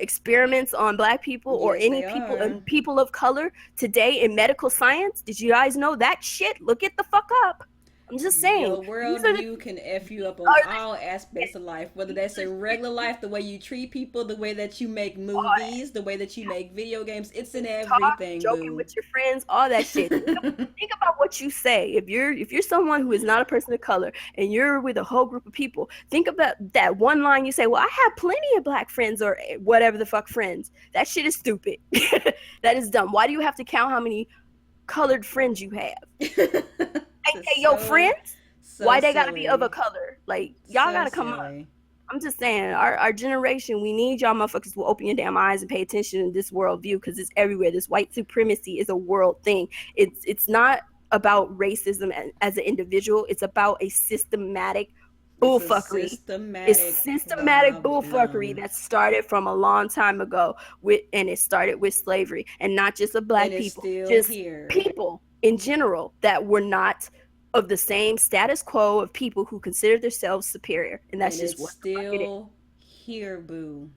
experiments on black people or Yes, any they people are. and people of color today in medical science? Did you guys know that shit? Look it the fuck up. I'm just saying. Your These are the worldview can F you up on are all aspects of life, whether that's a regular life, the way you treat people, the way that you make the movies, the way that you make video games. It's in talk, everything, joking boo. with your friends, all that shit. Think about what you say. If you're someone who is not a person of color and you're with a whole group of people, think about that one line you say, well, I have plenty of black friends or whatever the fuck friends. That shit is stupid. That is dumb. Why do you have to count how many colored friends you have? Hey, yo, friends? So Why they gotta be of a silly. color? Like, y'all So gotta come up. silly. I'm just saying, our generation, we need y'all motherfuckers to open your damn eyes and pay attention to this world view, because it's everywhere. This white supremacy is a world thing. It's not about racism as an individual. It's about a systematic It's a bullfuckery. It's systematic systematic bullfuckery problem. that started from a long time ago and it started with slavery, and not just of black And it's people, still just here. people in general that were not of the same status quo of people who consider themselves superior. And that's And just it's what the fuck it is. still here, boo.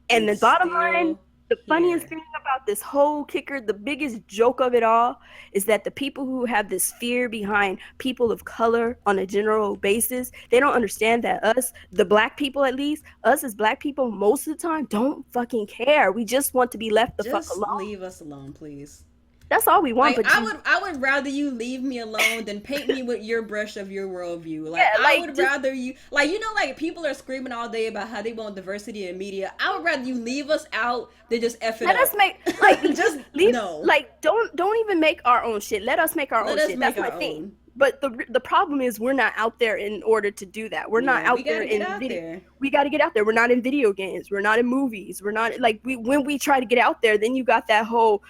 And the It's bottom line, still The funniest Here. thing about this whole kicker, the biggest joke of it all, is that the people who have this fear behind people of color on a general basis, they don't understand that us, the black people at least, us as black people, most of the time don't fucking care. We just want to be left the fuck Just alone. leave us alone, please. That's all we want. Like But you, I would rather you leave me alone than paint me with your brush of your worldview. Like yeah, I like would just rather you, like, you know, like people are screaming all day about how they want diversity in media. I would rather you leave us out than just f it let us up. make like just Just leave no. like don't even make our own shit. Let us make our Let own us shit. make That's our my thing. own. But the problem is we're not out there in order to do that. We're not Yeah, we out got there to get in out video. there. We got to get out there. We're not in video games. We're not in movies. We're not like we when we try to get out there, then you got that whole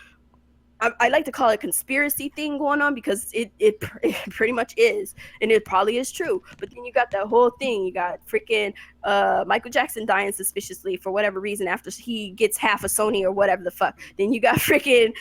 I like to call it a conspiracy thing going on because it pretty much is, and it probably is true. But then you got that whole thing. You got freaking Michael Jackson dying suspiciously for whatever reason after he gets half a Sony or whatever the fuck. Then you got freaking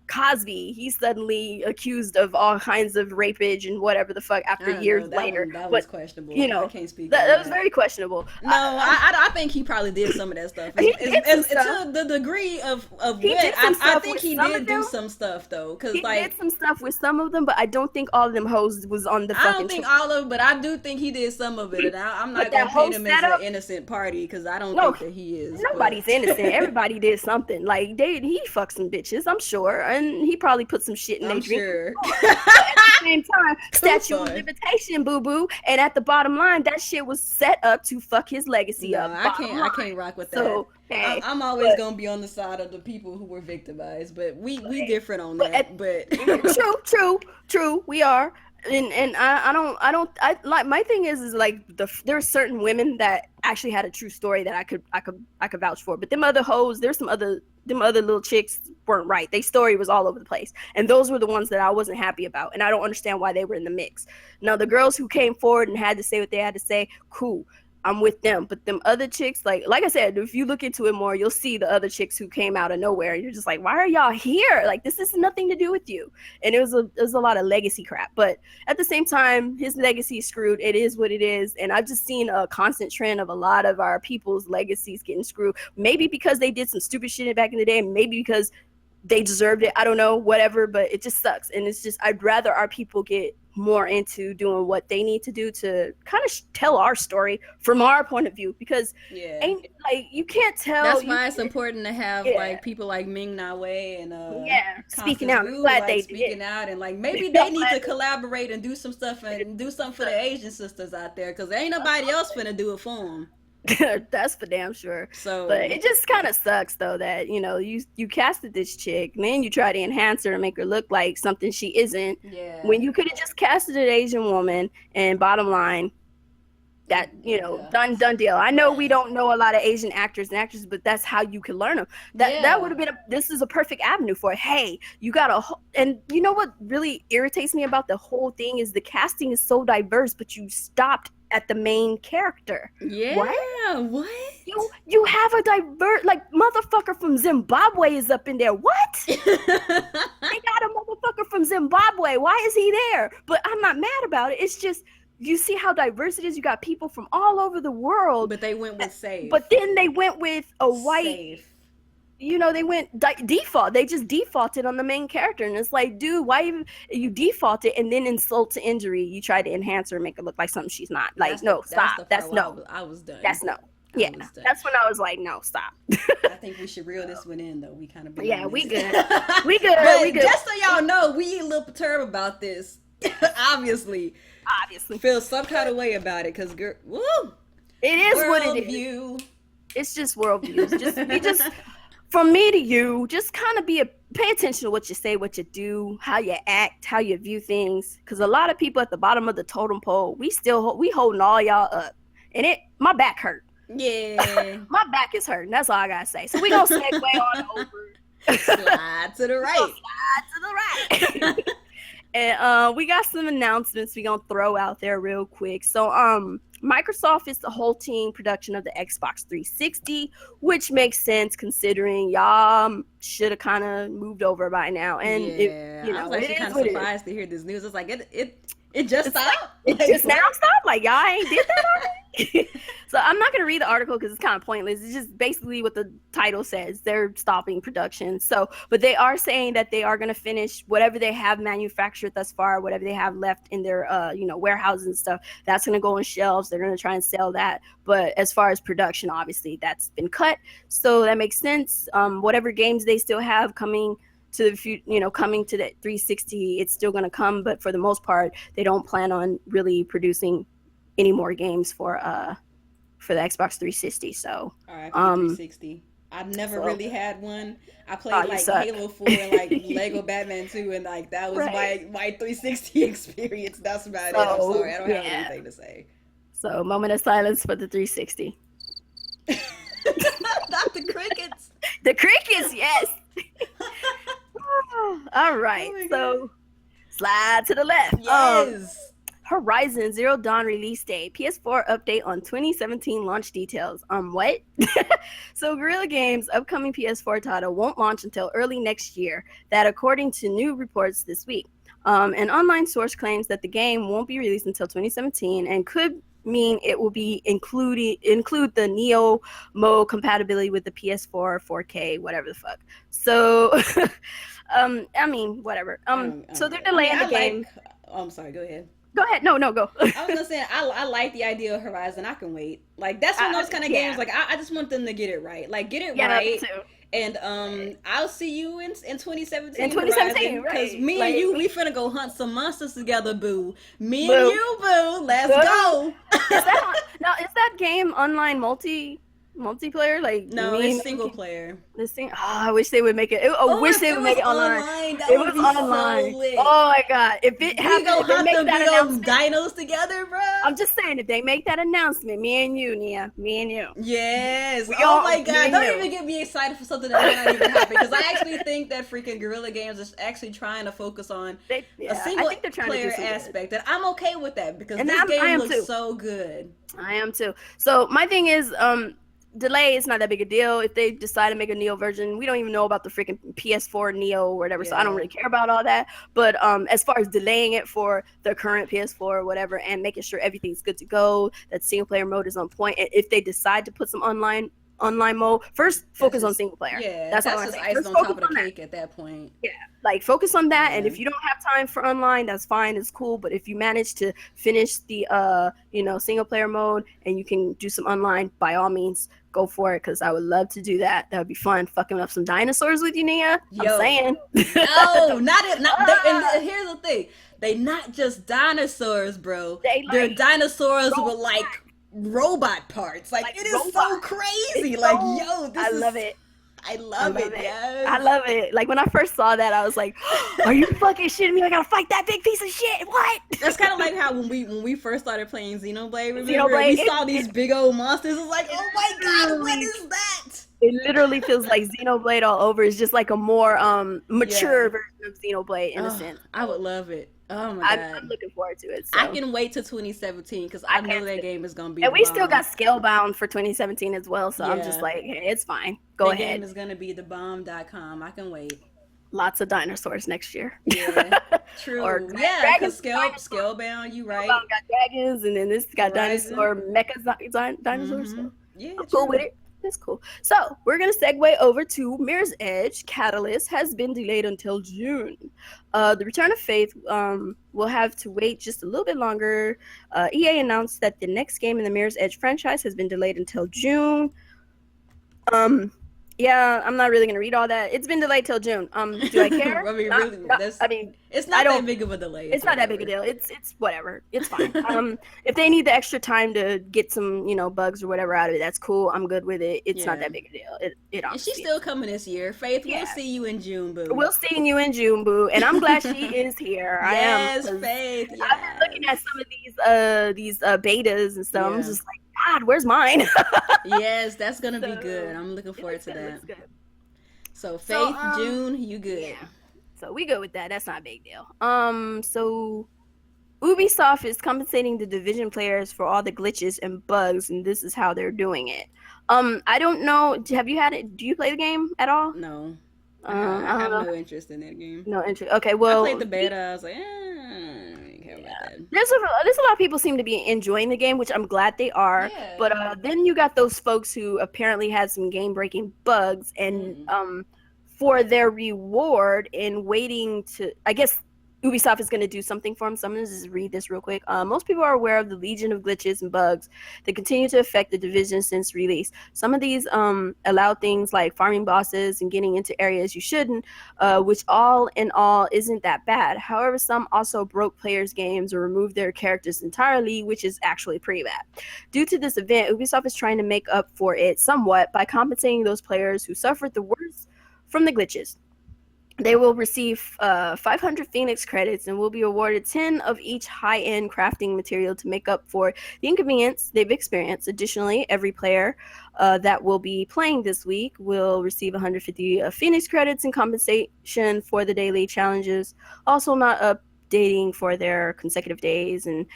Cosby. He's suddenly accused of all kinds of rapage and whatever the fuck I after don't know. years later. That But was questionable. you I know can't speak that, on that was that. very questionable. No, I think he probably did some of that stuff. He did some stuff. To the degree of He what did some I stuff think with he some of did do them. some stuff though, because He did like some stuff with some of them, but I don't think all of them hoes was on the I don't fucking think train. all of, but I do think he did some of it, and I'm But not that gonna paint whole him as an setup, innocent party because I don't no, think that he is. But nobody's innocent. Everybody did something. Like he fucked some bitches, I'm sure, and he probably put some shit in their I'm drink. sure. But at the same time, Too statute of fun. limitation, boo boo. And at the bottom line, that shit was set up to fuck his legacy No, up. Bottom I line. can't rock with that. So hey, I'm always but gonna be on the side of the people who were victimized, but we hey, different on but that. But true, we are. And I like my thing is like there are certain women that actually had a true story that I could vouch for, but them other hoes, there's some other them other little chicks weren't right. Their story was all over the place, and those were the ones that I wasn't happy about, and I don't understand why they were in the mix. Now the girls who came forward and had to say what they had to say, cool, I'm with them. But them other chicks, like I said, if you look into it more, you'll see the other chicks who came out of nowhere. And you're just like, why are y'all here? Like this has nothing to do with you. And it was a lot of legacy crap. But at the same time, his legacy is screwed. It is what it is. And I've just seen a constant trend of a lot of our people's legacies getting screwed. Maybe because they did some stupid shit back in the day, and maybe because they deserved it. I don't know, whatever, but it just sucks. And it's just, I'd rather our people get more into doing what they need to do to kind of tell our story from our point of view, because yeah, ain't like you can't tell. that's You why it's can't, important to have yeah, like people like Ming-Na and yeah. Speaking Constance out, I'm Wu glad like they did. speaking out, and like maybe I'm they need glad to collaborate and do some stuff and do something for the Asian sisters out there because ain't nobody else finna do it for them. That's for damn sure. But So it just kind of sucks though that you casted this chick, and then you try to enhance her and make her look like something she isn't, yeah, when you could have just casted an Asian woman. And bottom line, that yeah, done deal. I know we yeah, don't know a lot of Asian actors and actresses, but that's how you can learn them. That would yeah, have been this is a perfect avenue for it. Hey, you got and you know what really irritates me about the whole thing is the casting is so diverse, but you stopped at the main character. What? yeah. What? You have a divert like motherfucker from Zimbabwe is up in there. What? They got a motherfucker from Zimbabwe. Why is he there? But I'm not mad about it. It's just you see how diverse it is. You got people from all over the world. But they went with safe. But then they went with a white. Safe. They went default. They just defaulted on the main character, and it's like, dude, why even you defaulted and then insult to injury? You try to enhance her and make her look like something she's not. Like, no, stop. That's no. I was done. That's no. Yeah, that's when I was like, no, stop. I think we should reel this one in, though. We kind of yeah, we good. we good. But we good. Just so y'all know, we a little perturbed about this. Obviously, feel some kind of way about it because, woo, it is what it is. It's just worldviews. Just from me to you, just kind of pay attention to what you say, what you do, how you act, how you view things. Because a lot of people at the bottom of the totem pole, we holding all y'all up, and my back hurt. Yeah. My back is hurting. That's all I gotta say. So we gonna segue on over. Slide to the right. Slide to the right. And we got some announcements we gonna throw out there real quick. So Microsoft is the whole team production of the Xbox 360, which makes sense considering y'all should have kind of moved over by now. And yeah, I was actually kind of surprised to hear this news. It's like It just It's stopped? like, it Like, just what? now stopped. Like y'all ain't did that already. So I'm not gonna read the article because it's kind of pointless. It's just basically what the title says. They're stopping production. So, but they are saying that they are gonna finish whatever they have manufactured thus far, whatever they have left in their warehouses and stuff. That's gonna go on shelves. They're gonna try and sell that. But as far as production, obviously that's been cut. So that makes sense. Whatever games they still have coming to the coming to that 360, it's still going to come, but for the most part they don't plan on really producing any more games for the Xbox 360. So RIP 360. I've never really had one. I played you like suck. Halo 4 and like Lego Batman 2, and like that was Right. my 360 experience. That's about it. I'm sorry, I don't have anything to say. So moment of silence for the 360. Not the crickets. The crickets, yes. All right, Oh so slide to the left. Yes. Horizon Zero Dawn release date, PS4 update on 2017 launch details. What? So Guerrilla Games' upcoming PS4 title won't launch until early next year. That, according to new reports this week. An online source claims that the game won't be released until 2017 and could mean it will be include the Neo mode compatibility with the PS4, 4K, whatever the fuck. So, I mean, whatever. So they're delaying the game. I'm sorry. Go ahead. Go ahead. No, go. I was gonna say I like the idea of Horizon. I can wait. Like that's one of those kind of games. Like I just want them to get it right. Like get it right. Me too. And I'll see you in 2017. In 2017, because right? me and you, we finna go hunt some monsters together, boo. Me and you, boo. Let's go. Is that game online multiplayer? Like no, it's single player. This thing. Oh, I wish they would make it. I wish they would make it online. That it would was be online. So lit. Oh my god! If it happened, go hunt make them that big old announcement, dinos together, bro. I'm just saying, if they make that announcement, me and you, Nia, me and you. Yes. Oh my god! Don't even get me excited for something that might not even happen. Because I actually think that freaking Guerrilla Games is actually trying to focus on a single player aspect, and I'm okay with that because this game looks so good. I am too. So my thing is, delay is not that big a deal. If they decide to make a Neo version, we don't even know about the freaking PS4 Neo or whatever, so I don't really care about all that. But as far as delaying it for the current PS4 or whatever and making sure everything's good to go, that single player mode is on point, and if they decide to put some online mode, first focus on single player. Yeah, that's just icing on top of the cake at that point. Yeah, like focus on that, and if you don't have time for online, that's fine, it's cool. But if you manage to finish the single player mode and you can do some online, by all means go for it, because I would love to do that. That would be fun, fucking up some dinosaurs with you, Nia. I'm saying. No, and here's the thing, they not just dinosaurs, bro. They're dinosaurs with like robot parts. Like it is so crazy. Like, yo, I love it. I love it. Yes. I love it. Like when I first saw that, I was like, "Are you fucking shitting me? I gotta fight that big piece of shit." What? That's kind of like how when we first started playing Xenoblade, we saw these big old monsters. It's like, oh my god, what is that? It literally feels like Xenoblade all over. It's just like a more mature version of Xenoblade in a sense. I would love it. Oh my god, I'm looking forward to it. So. I can wait till 2017 because I know that game is gonna be. And we still got Scalebound for 2017 as well. So I'm just like, hey, it's fine. Go ahead. The game is gonna be thebomb.com. I can wait. Lots of dinosaurs next year. Yeah, true. Or dragons, Scalebound. You right. Scalebound got dragons, and then this got dinosaur mecha dinosaurs. So yeah, I'm cool with it. That's cool. So we're gonna segue over to Mirror's Edge. Catalyst has been delayed until June. The Return of Faith will have to wait just a little bit longer. EA announced that the next game in the Mirror's Edge franchise has been delayed until June. Yeah, I'm not really gonna read all that. It's been delayed till June. Do I care? It's not that big of a delay. It's not that big a deal. It's whatever. It's fine. If they need the extra time to get some, bugs or whatever out of it, that's cool. I'm good with it. It's not that big a deal. And she's still coming this year. Faith, we'll see you in June, boo. We'll see you in June, boo. And I'm glad she is here. Yes, I am. Faith. Yes. I've been looking at some of these betas and stuff. I'm just like, God, where's mine? Yes, that's gonna be good. I'm looking forward to that. So Faith, June, you good? Yeah. So we good with that. That's not a big deal. So Ubisoft is compensating the Division players for all the glitches and bugs, and this is how they're doing it. I don't know. Have you had it? Do you play the game at all? No. I have no interest in that game. No interest. Okay, well, I played the beta. I was like, I didn't care about about that. There's a lot of people seem to be enjoying the game, which I'm glad they are. Yeah. But then you got those folks who apparently had some game breaking bugs, and for their reward in waiting to, I guess Ubisoft is going to do something for them. So I'm going to just read this real quick. Most people are aware of the legion of glitches and bugs that continue to affect the division since release. Some of these allow things like farming bosses and getting into areas you shouldn't, which all in all isn't that bad. However, some also broke players' games or removed their characters entirely, which is actually pretty bad. Due to this event, Ubisoft is trying to make up for it somewhat by compensating those players who suffered the worst from the glitches. They will receive 500 Phoenix credits and will be awarded 10 of each high-end crafting material to make up for the inconvenience they've experienced. Additionally, every player that will be playing this week will receive 150 Phoenix credits in compensation for the daily challenges, also not updating for their consecutive days. And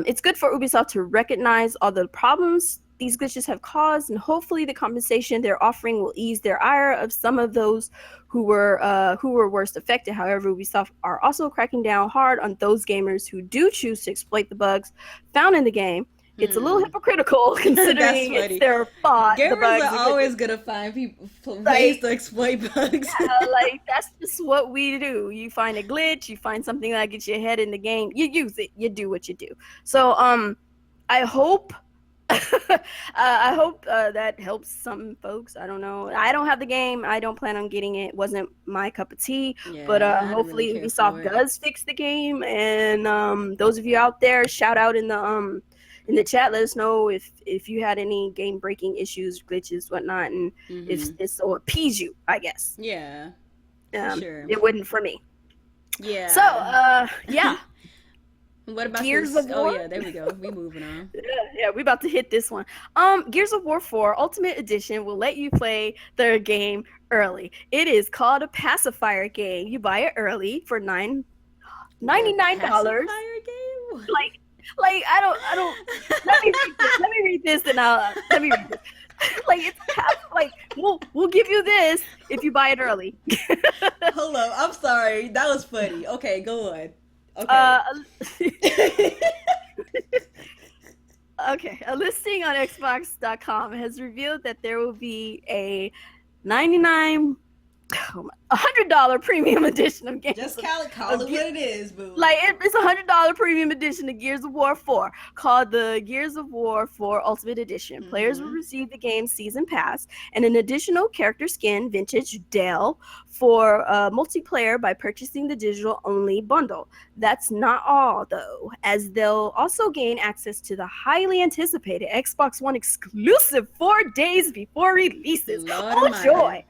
it's good for Ubisoft to recognize all the problems these glitches have caused, and hopefully the compensation they're offering will ease their ire of some of those who were worst affected. However, Ubisoft are also cracking down hard on those gamers who do choose to exploit the bugs found in the game. It's a little hypocritical considering it's their fault. Gamers are always gonna find ways to exploit bugs. Like that's just what we do. You find a glitch, you find something that gets you ahead in the game, you use it, you do what you do. So I hope I hope that helps some folks. I don't know. I don't have the game. I don't plan on getting it. It wasn't my cup of tea. Yeah, but hopefully really Ubisoft does fix the game. And those of you out there, shout out in the chat. Let us know if you had any game breaking issues, glitches, whatnot, and if this will appease you. I guess. Yeah. Sure. It wouldn't for me. Yeah. So yeah. What about Gears of War? Oh yeah, there we go. We moving on. Yeah, we about to hit this one. Gears of War 4 Ultimate Edition will let you play the game early. It is called a pacifier game. You buy it early for $99. Pacifier game? Like I don't. Let me read this, and let me read this. Like it's like we'll give you this if you buy it early. Hold on, I'm sorry. That was funny. Okay, go on. Okay. Okay, a listing on Xbox.com has revealed that there will be a $100 premium edition of Gears. Just call it what it is, boo. Like it's $100 premium edition of Gears of War 4 called the Gears of War 4 Ultimate Edition. Players will receive the game's season pass and an additional character skin, vintage Dell, for multiplayer by purchasing the digital only bundle. That's not all though, as they'll also gain access to the highly anticipated Xbox One exclusive 4 days before releases. Oh joy!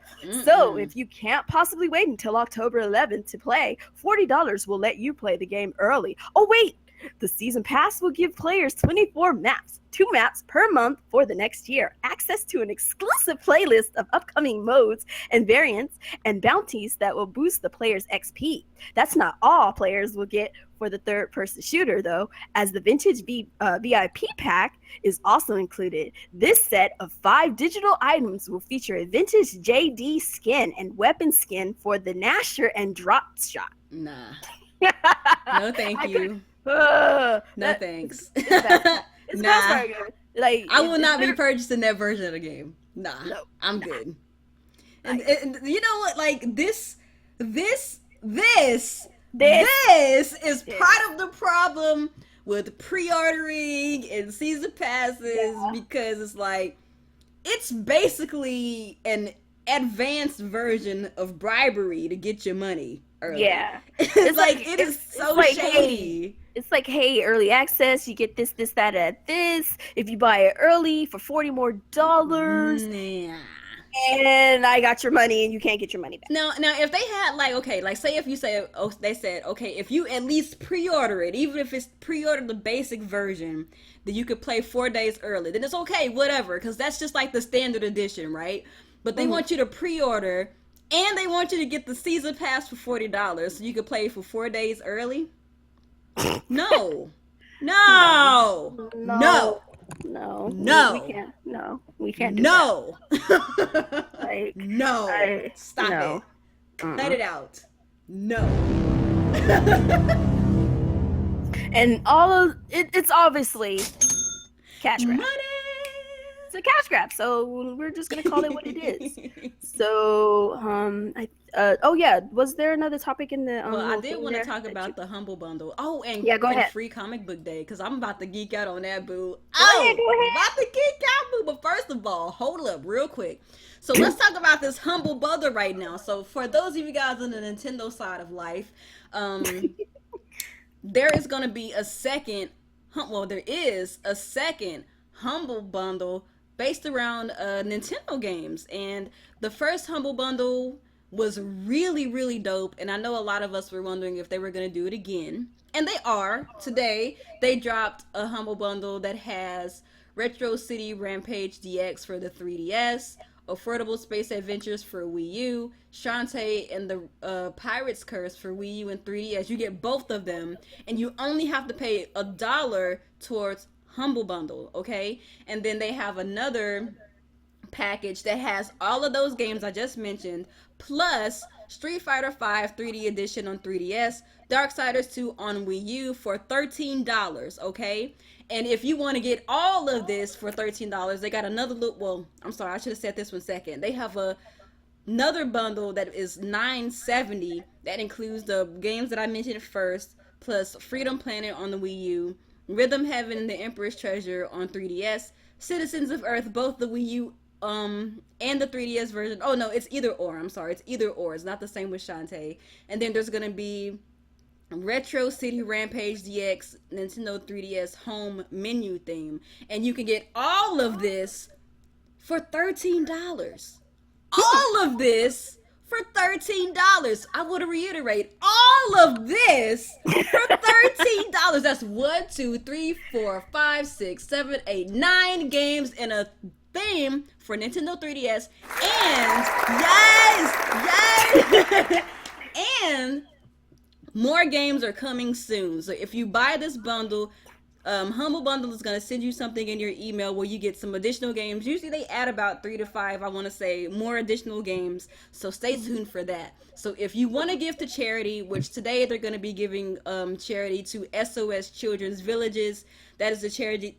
So if you can't possibly wait until October 11th to play, $40 will let you play the game early. Oh wait, the season pass will give players 24 maps, 2 maps per month for the next year, access to an exclusive playlist of upcoming modes and variants, and bounties that will boost the player's XP. That's not all players will get for the third-person shooter, though, as the Vintage VIP pack is also included. This set of 5 digital items will feature a Vintage JD skin and weapon skin for the Gnasher and Drop Shot. Nah. No, thank you. No, thanks. It's nah. Like I will not be purchasing that version of the game. Nah, no. I'm good. And you know what? Like this is part of the problem with pre-ordering and season passes because it's like it's basically an advanced version of bribery to get your money early. Yeah, it's like it is so shady. Hey, it's like, hey, early access, you get this, that, and this. If you buy it early for $40 more, and I got your money, and you can't get your money back. Now, if they had say if you say, they said, okay, if you at least pre-order it, even if it's pre-order the basic version, then you could play 4 days early. Then it's okay, whatever, because that's just like the standard edition, right? But they want you to pre-order, and they want you to get the season pass for $40, so you could play for 4 days early. No. We can't do that. Like, no. Stop it. Cut it out. No. and all of it's obviously cash grab. Money. It's a cash grab, so we're just gonna call it what it is. So, oh yeah, was there another topic in the Well, I little did thing want to there talk that you? about the Humble Bundle. Oh, Yeah, go and ahead. free comic book day, because I'm about to geek out on that, boo. Go ahead. Oh, Go about to geek out, boo. But first of all, hold up real quick. So let's talk about this Humble Bundle right now. So for those of you guys on the Nintendo side of life, um, there is going to be a second, well, there is a second Humble Bundle based around Nintendo games. And the first Humble Bundle was really, really dope. And I know a lot of us were wondering if they were going to do it again. And they are. Today, they dropped a Humble Bundle that has Retro City Rampage DX for the 3DS, Affordable Space Adventures for Wii U, Shantae and the Pirate's Curse for Wii U and 3DS. You get both of them, and you only have to pay $1 towards Humble Bundle, okay? And then they have another package that has all of those games I just mentioned, plus Street Fighter V 3D Edition on 3DS, Darksiders 2 on Wii U for $13, okay? And if you want to get all of this for $13, they got another look. Well, I'm sorry, I should have said this one second. They have another bundle that is $9.70 that includes the games that I mentioned first, plus Freedom Planet on the Wii U, Rhythm Heaven and the Emperor's Treasure on 3DS, Citizens of Earth, both the Wii U and the 3DS version. Oh no, it's either or. I'm sorry, it's either or. It's not the same with Shantae. And then there's gonna be Retro City Rampage DX Nintendo 3DS home menu theme, and you can get all of this for $13. All of this for $13. I want to reiterate, all of this for $13. That's 1, 2, 3, 4, 5, 6, 7, 8, 9 games in a theme for Nintendo 3DS. And yes, and more games are coming soon. So if you buy this bundle, Humble Bundle is going to send you something in your email where you get some additional games. Usually they add about 3 to 5, I want to say, more additional games. So stay tuned for that. So if you want to give to charity, which today they're going to be giving charity to SOS Children's Villages. That is the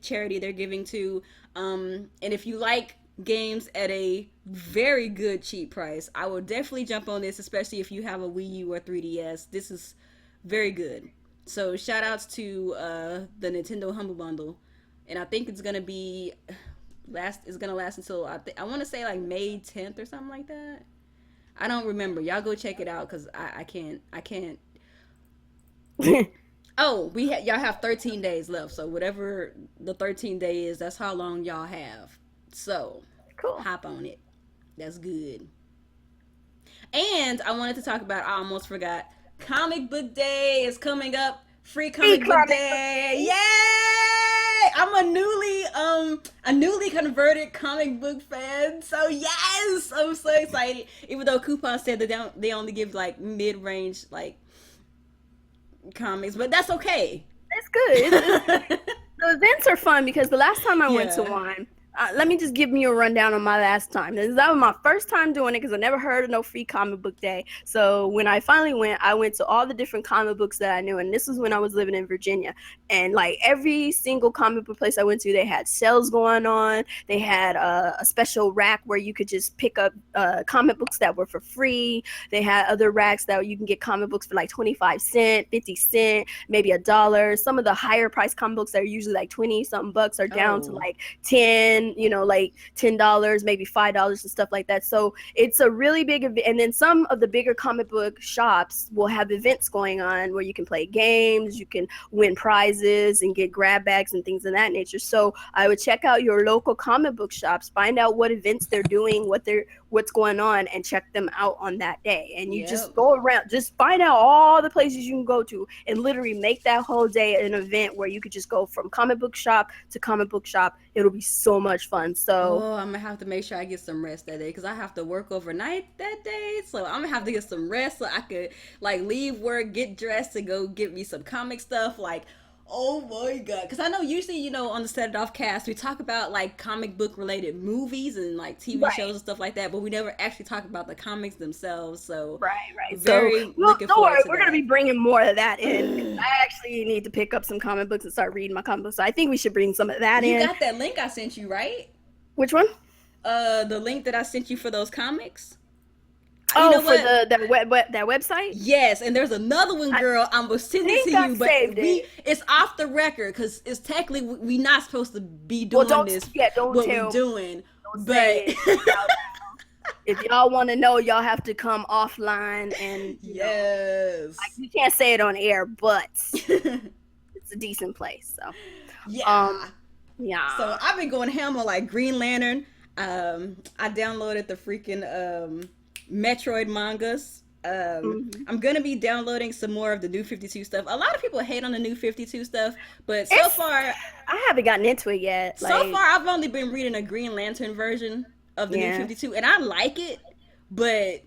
charity they're giving to. And if you like games at a very good cheap price, I will definitely jump on this, especially if you have a Wii U or 3DS. This is very good. So shout outs to the Nintendo Humble Bundle, and I think it's gonna be it's gonna last until I want to say like May 10th or something like that. I don't remember. Y'all go check it out because I can't. Oh, y'all have 13 days left. So whatever the 13 day is, that's how long y'all have. So Cool. hop on it. That's good. And I wanted to talk about, I almost forgot, Comic Book Day is coming up. Free Comic Book Day. Yay! I'm a newly converted comic book fan. So yes, I'm so excited. Even though Coupon said that they only give like mid-range like comics, but that's okay. It's good. The events are fun because the last time I went to Yeah. one, let me just give me a rundown on my last time. That was my first time doing it because I never heard of no free comic book day. So when I finally went, I went to all the different comic books that I knew. And this was when I was living in Virginia. And like every single comic book place I went to, they had sales going on. They had a special rack where you could just pick up comic books that were for free. They had other racks that you can get comic books for like 25 cents, 50 cents, maybe $1. Some of the higher price comic books that are usually like 20 something bucks are down to like 10, like $10, maybe $5 and stuff like that. So it's a really big event. And then some of the bigger comic book shops will have events going on where you can play games, you can win prizes and get grab bags and things of that nature. So I would check out your local comic book shops, find out what events they're doing, what's going on, and check them out on that day. And you just go around, just find out all the places you can go to and literally make that whole day an event where you could just go from comic book shop to comic book shop. It'll be so much fun. So I'm gonna have to make sure I get some rest that day because I have to work overnight that day. So I'm gonna have to get some rest so I could like leave work, get dressed, and go get me some comic stuff. Like, Oh my god! Because I know usually, on the Set It Off cast, we talk about like comic book related movies and like TV shows Right. and stuff like that, but we never actually talk about the comics themselves. So, Right. So, very well, looking don't forward worry, to we're gonna be that. bringing more of that in because I actually need to pick up some comic books and start reading my comic books. So I think we should bring some of that You in. got that link I sent you, right? Which one? The link that I sent you for those comics. You Oh, know for what? the that website. Yes, and there's another one, I girl. I'm gonna send it to think I you, but saved it. it's off the record because it's technically we not supposed to be Well, doing this. don't What we tell, doing, don't say but it. If y'all want to know, y'all have to come offline, and yes, like, you can't say it on air, but it's a decent place. So, yeah. yeah. So I've been going ham on like Green Lantern. I downloaded the freaking Metroid mangas. I'm gonna be downloading some more of the New 52 stuff. A lot of people hate on the New 52 stuff, but so far, I haven't gotten into it yet. so far I've only been reading a Green Lantern version of the New 52, and I like it, but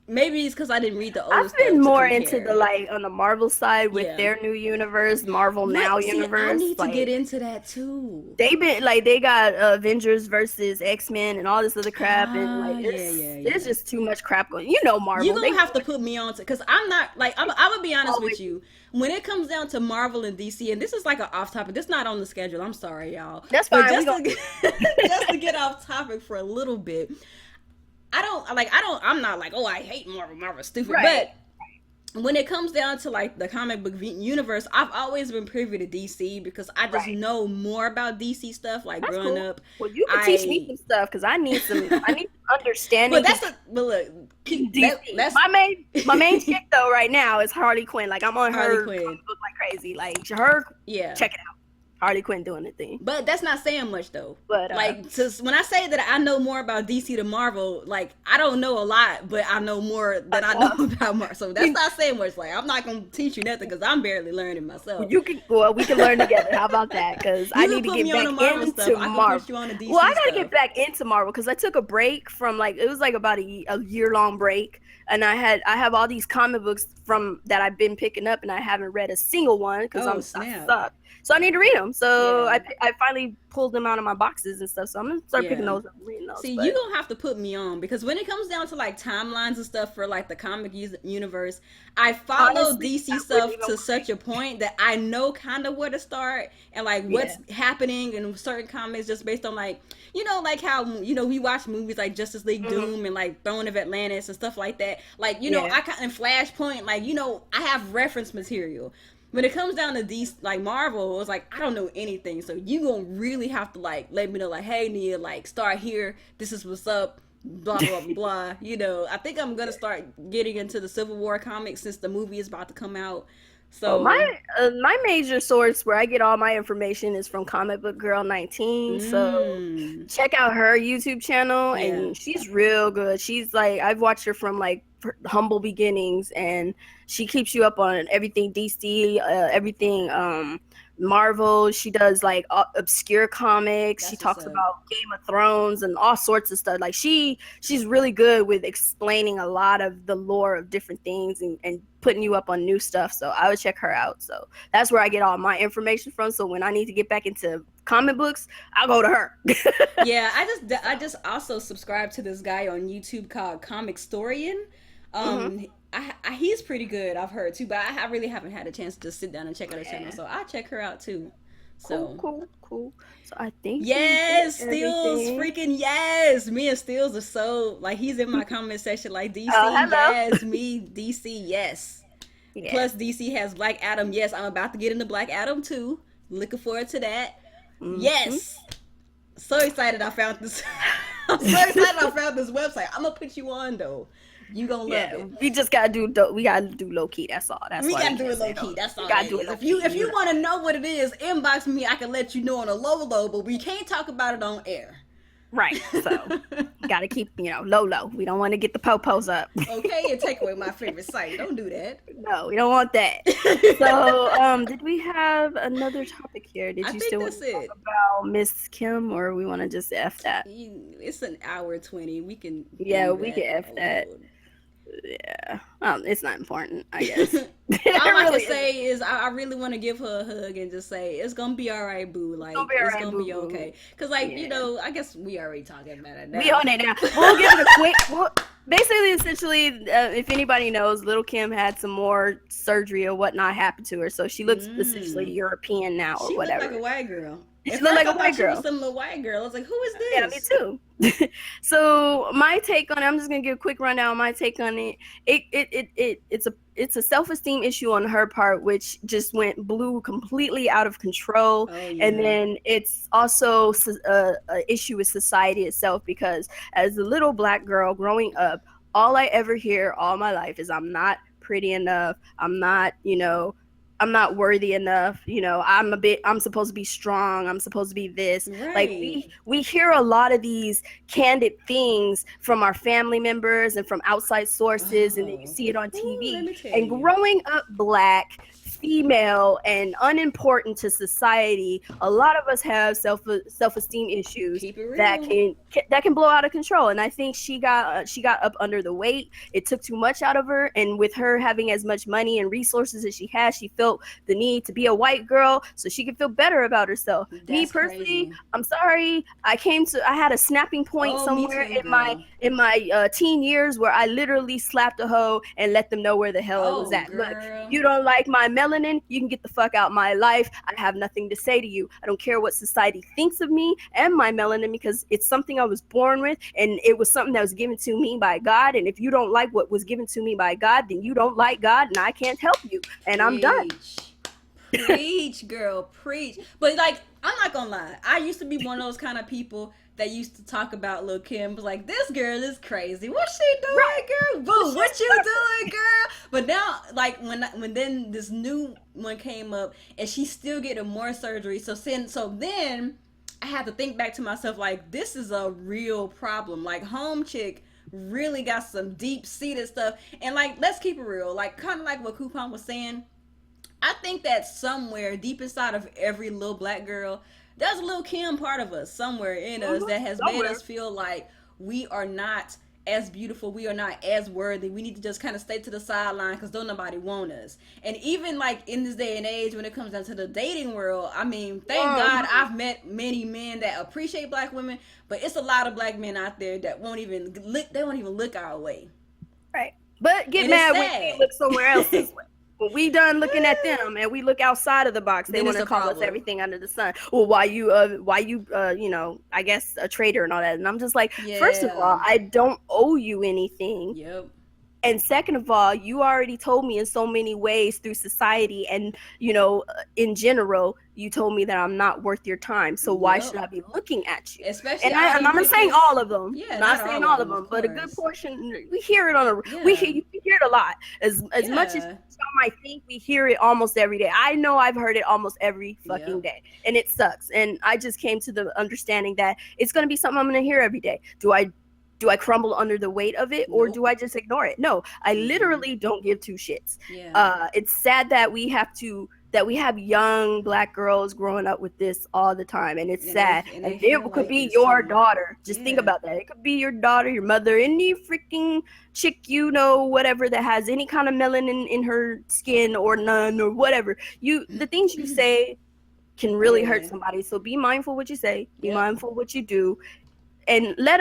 maybe it's because I didn't read the older stuff. I've been more compare. into the like on the Marvel side with their new universe, Marvel Now universe. I need to like, get into that too. They've been like they got Avengers versus X-Men and all this other crap, and like it's just too much crap going. You know, Marvel. You're gonna have to put me on to, because I'm not like I'm gonna be honest with you. When it comes down to Marvel and DC, and this is like an off topic, this is not on the schedule. I'm sorry, y'all. That's fine. But just to get off topic for a little bit, I'm not like, oh, I hate Marvel. Marvel's stupid. Right. But when it comes down to like the comic book universe, I've always been privy to DC because I just know more about DC stuff. Like growing up, well, you can teach me some stuff because I need some understanding. But look, DC. My main chick though right now is Harley Quinn. Like I'm on her book like crazy. Like check it out. Harley Quinn doing the thing. But that's not saying much though. But like, when I say that I know more about DC than Marvel, like I don't know a lot, but I know more than I know about Marvel. So that's not saying much. Like I'm not gonna teach you nothing because I'm barely learning myself. We can learn together. How about that? Because I need to get back into Marvel. Well, I gotta get back into Marvel because I took a break from it was like about a year-long break, and I have all these comic books from that I've been picking up, and I haven't read a single one because I suck. So I need to read them. So I finally pulled them out of my boxes and stuff. So I'm gonna start picking those up and reading those. See, you're gonna have to put me on because when it comes down to like timelines and stuff for like the comic universe, I follow DC stuff to such a point that I know kind of where to start and like what's happening in certain comics just based on like like how we watch movies like Justice League Doom and like Throne of Atlantis and stuff like that. Like I kind of Flashpoint, like I have reference material. When it comes down to these like Marvel, it's like I don't know anything, so you gonna really have to like let me know, like, hey Nia, like start here, this is what's up, blah blah blah. I think I'm gonna start getting into the Civil War comics since the movie is about to come out. So my major source where I get all my information is from Comic Book Girl 19. So check out her YouTube channel, and she's real good. She's like I've watched her from like humble beginnings, and she keeps you up on everything DC, everything Marvel. She does like obscure comics. She talks about Game of Thrones and all sorts of stuff. Like she's really good with explaining a lot of the lore of different things and putting you up on new stuff. So I would check her out. So that's where I get all my information from. So when I need to get back into comic books, I'll go to her. I just also subscribe to this guy on YouTube called Comic Storian. He's pretty good, I've heard too, but I really haven't had a chance to sit down and check out her channel, so I'll check her out too. So cool. So I think Steels, freaking yes. Me and Steels are so like he's in my comment section like DC, yes, me DC, yes. Plus DC has Black Adam, yes. I'm about to get into Black Adam too. Looking forward to that. Yes. So excited I found this. I'm so excited I found this website. I'm gonna put you on though. You gonna love it. We just gotta do low key. That's all. We gotta do it low key. That's all. If you want to know what it is, inbox me. I can let you know on a low, but we can't talk about it on air. Right. So gotta keep low. We don't want to get the po-pos up. Okay, and take away my favorite site. Don't do that. No, we don't want that. So did we have another topic here? Did you still want to talk about Miss Kim, or we want to just F that? It's an hour 20. We can. Yeah, we can F that. Yeah, it's not important, I guess. All It I can really isn't. say is I really want to give her a hug and just say it's gonna be all right, boo. It's gonna Like be it's alright, gonna boo be boo. okay. Cause like Yeah, I guess we already talking about it we now. on it now. We'll give it a quick. Basically, essentially, if anybody knows, Little Kim had some more surgery or whatnot happen to her, so she looks essentially Mm. European now or She looked like a whatever. white girl. At She looked first, like I a thought white she was girl. some little white girl. I was like, who is Yeah, me this? too. So my take on it, I'm just gonna give a quick rundown on my take on it. It's a self-esteem issue on her part, which just blew completely out of control. Oh And yeah. then it's also a issue with society itself, because as a little Black girl growing up, all I ever hear all my life is I'm not pretty enough. I'm not worthy enough. I'm supposed to be strong. I'm supposed to be this. Like Right. we hear a lot of these candid things from our family members and from outside sources, and then you Oh. see it on Ooh, let TV. me tell And you. growing up Black, female, and unimportant to society, a lot of us have self-esteem issues Keep it that real. can blow out of control. And I think she got up under the weight. It took too much out of her, and with her having as much money and resources as she has, she felt the need to be a white girl so she could feel better about herself. Me That's personally, crazy. I'm sorry, I had a snapping point Oh, me somewhere too, my girl. in my teen years where I literally slapped a hoe and let them know where the hell it was Oh, at. Look, girl. you don't like my melanin, you can get the fuck out my life. I have nothing to say to you. I don't care what society thinks of me and my melanin, because it's something I was born with, and it was something that was given to me by God. And if you don't like what was given to me by God, then you don't like God, and I can't help you. And I'm done. Preach. Preach, girl, preach. But like, I'm not gonna lie. I used to be one of those kind of people that used to talk about Lil Kim. Was like, this girl is crazy. What's she Right. doing, girl? Boo, what She's you perfect. doing, girl? But now, like, when then this new one came up, and she's still getting more surgery. So then I had to think back to myself, like, this is a real problem. Like, home chick really got some deep seated stuff. And like, let's keep it real. Like, kind of like what Coupon was saying, I think that somewhere deep inside of every little Black girl, there's a little Kim part of us somewhere in us that has made Somewhere. us feel like we are not as beautiful, we are not as worthy. We need to just kind of stay to the sideline because don't nobody want us. And even like in this day and age, when it comes down to the dating world, I mean, thank God Mhm. I've met many men that appreciate Black women, but it's a lot of Black men out there that won't even look. They won't even look our way, Right. But get and it's mad when we sad. look somewhere else this way. When we done looking at them and we look outside of the box, they Then want it's to a call us problem. everything under the sun. Well, why you, I guess a traitor and all that. And I'm just like, first of Yeah. all, I don't owe you anything. Yep. And second of all, you already told me in so many ways through society and, in general, you told me that I'm not worth your time. So why should Yep. I be looking at you? Especially And, all and them I'm not saying pictures. all of them, Yeah, not not saying all of all of them, of them, but a good course. portion. We hear it Yeah. we hear it a lot. As much as Yeah. some might think, we hear it almost every day. I know I've heard it almost every fucking Yep. day, and it sucks. And I just came to the understanding that it's going to be something I'm going to hear every day. Do I crumble under the weight of it, or do Nope. I just ignore it? No, I Mm-mm. literally don't give two shits. Yeah. It's sad that we have young Black girls growing up with this all the time, and it's And they sad. and And they feel it could like be this your too. daughter. Just think Yeah. about that. It could be your daughter, your mother, any freaking chick, whatever, that has any kind of melanin in her skin or none or whatever. The things you say can really hurt Yeah. somebody. So be mindful what you say. Be Yep. mindful what you do, and let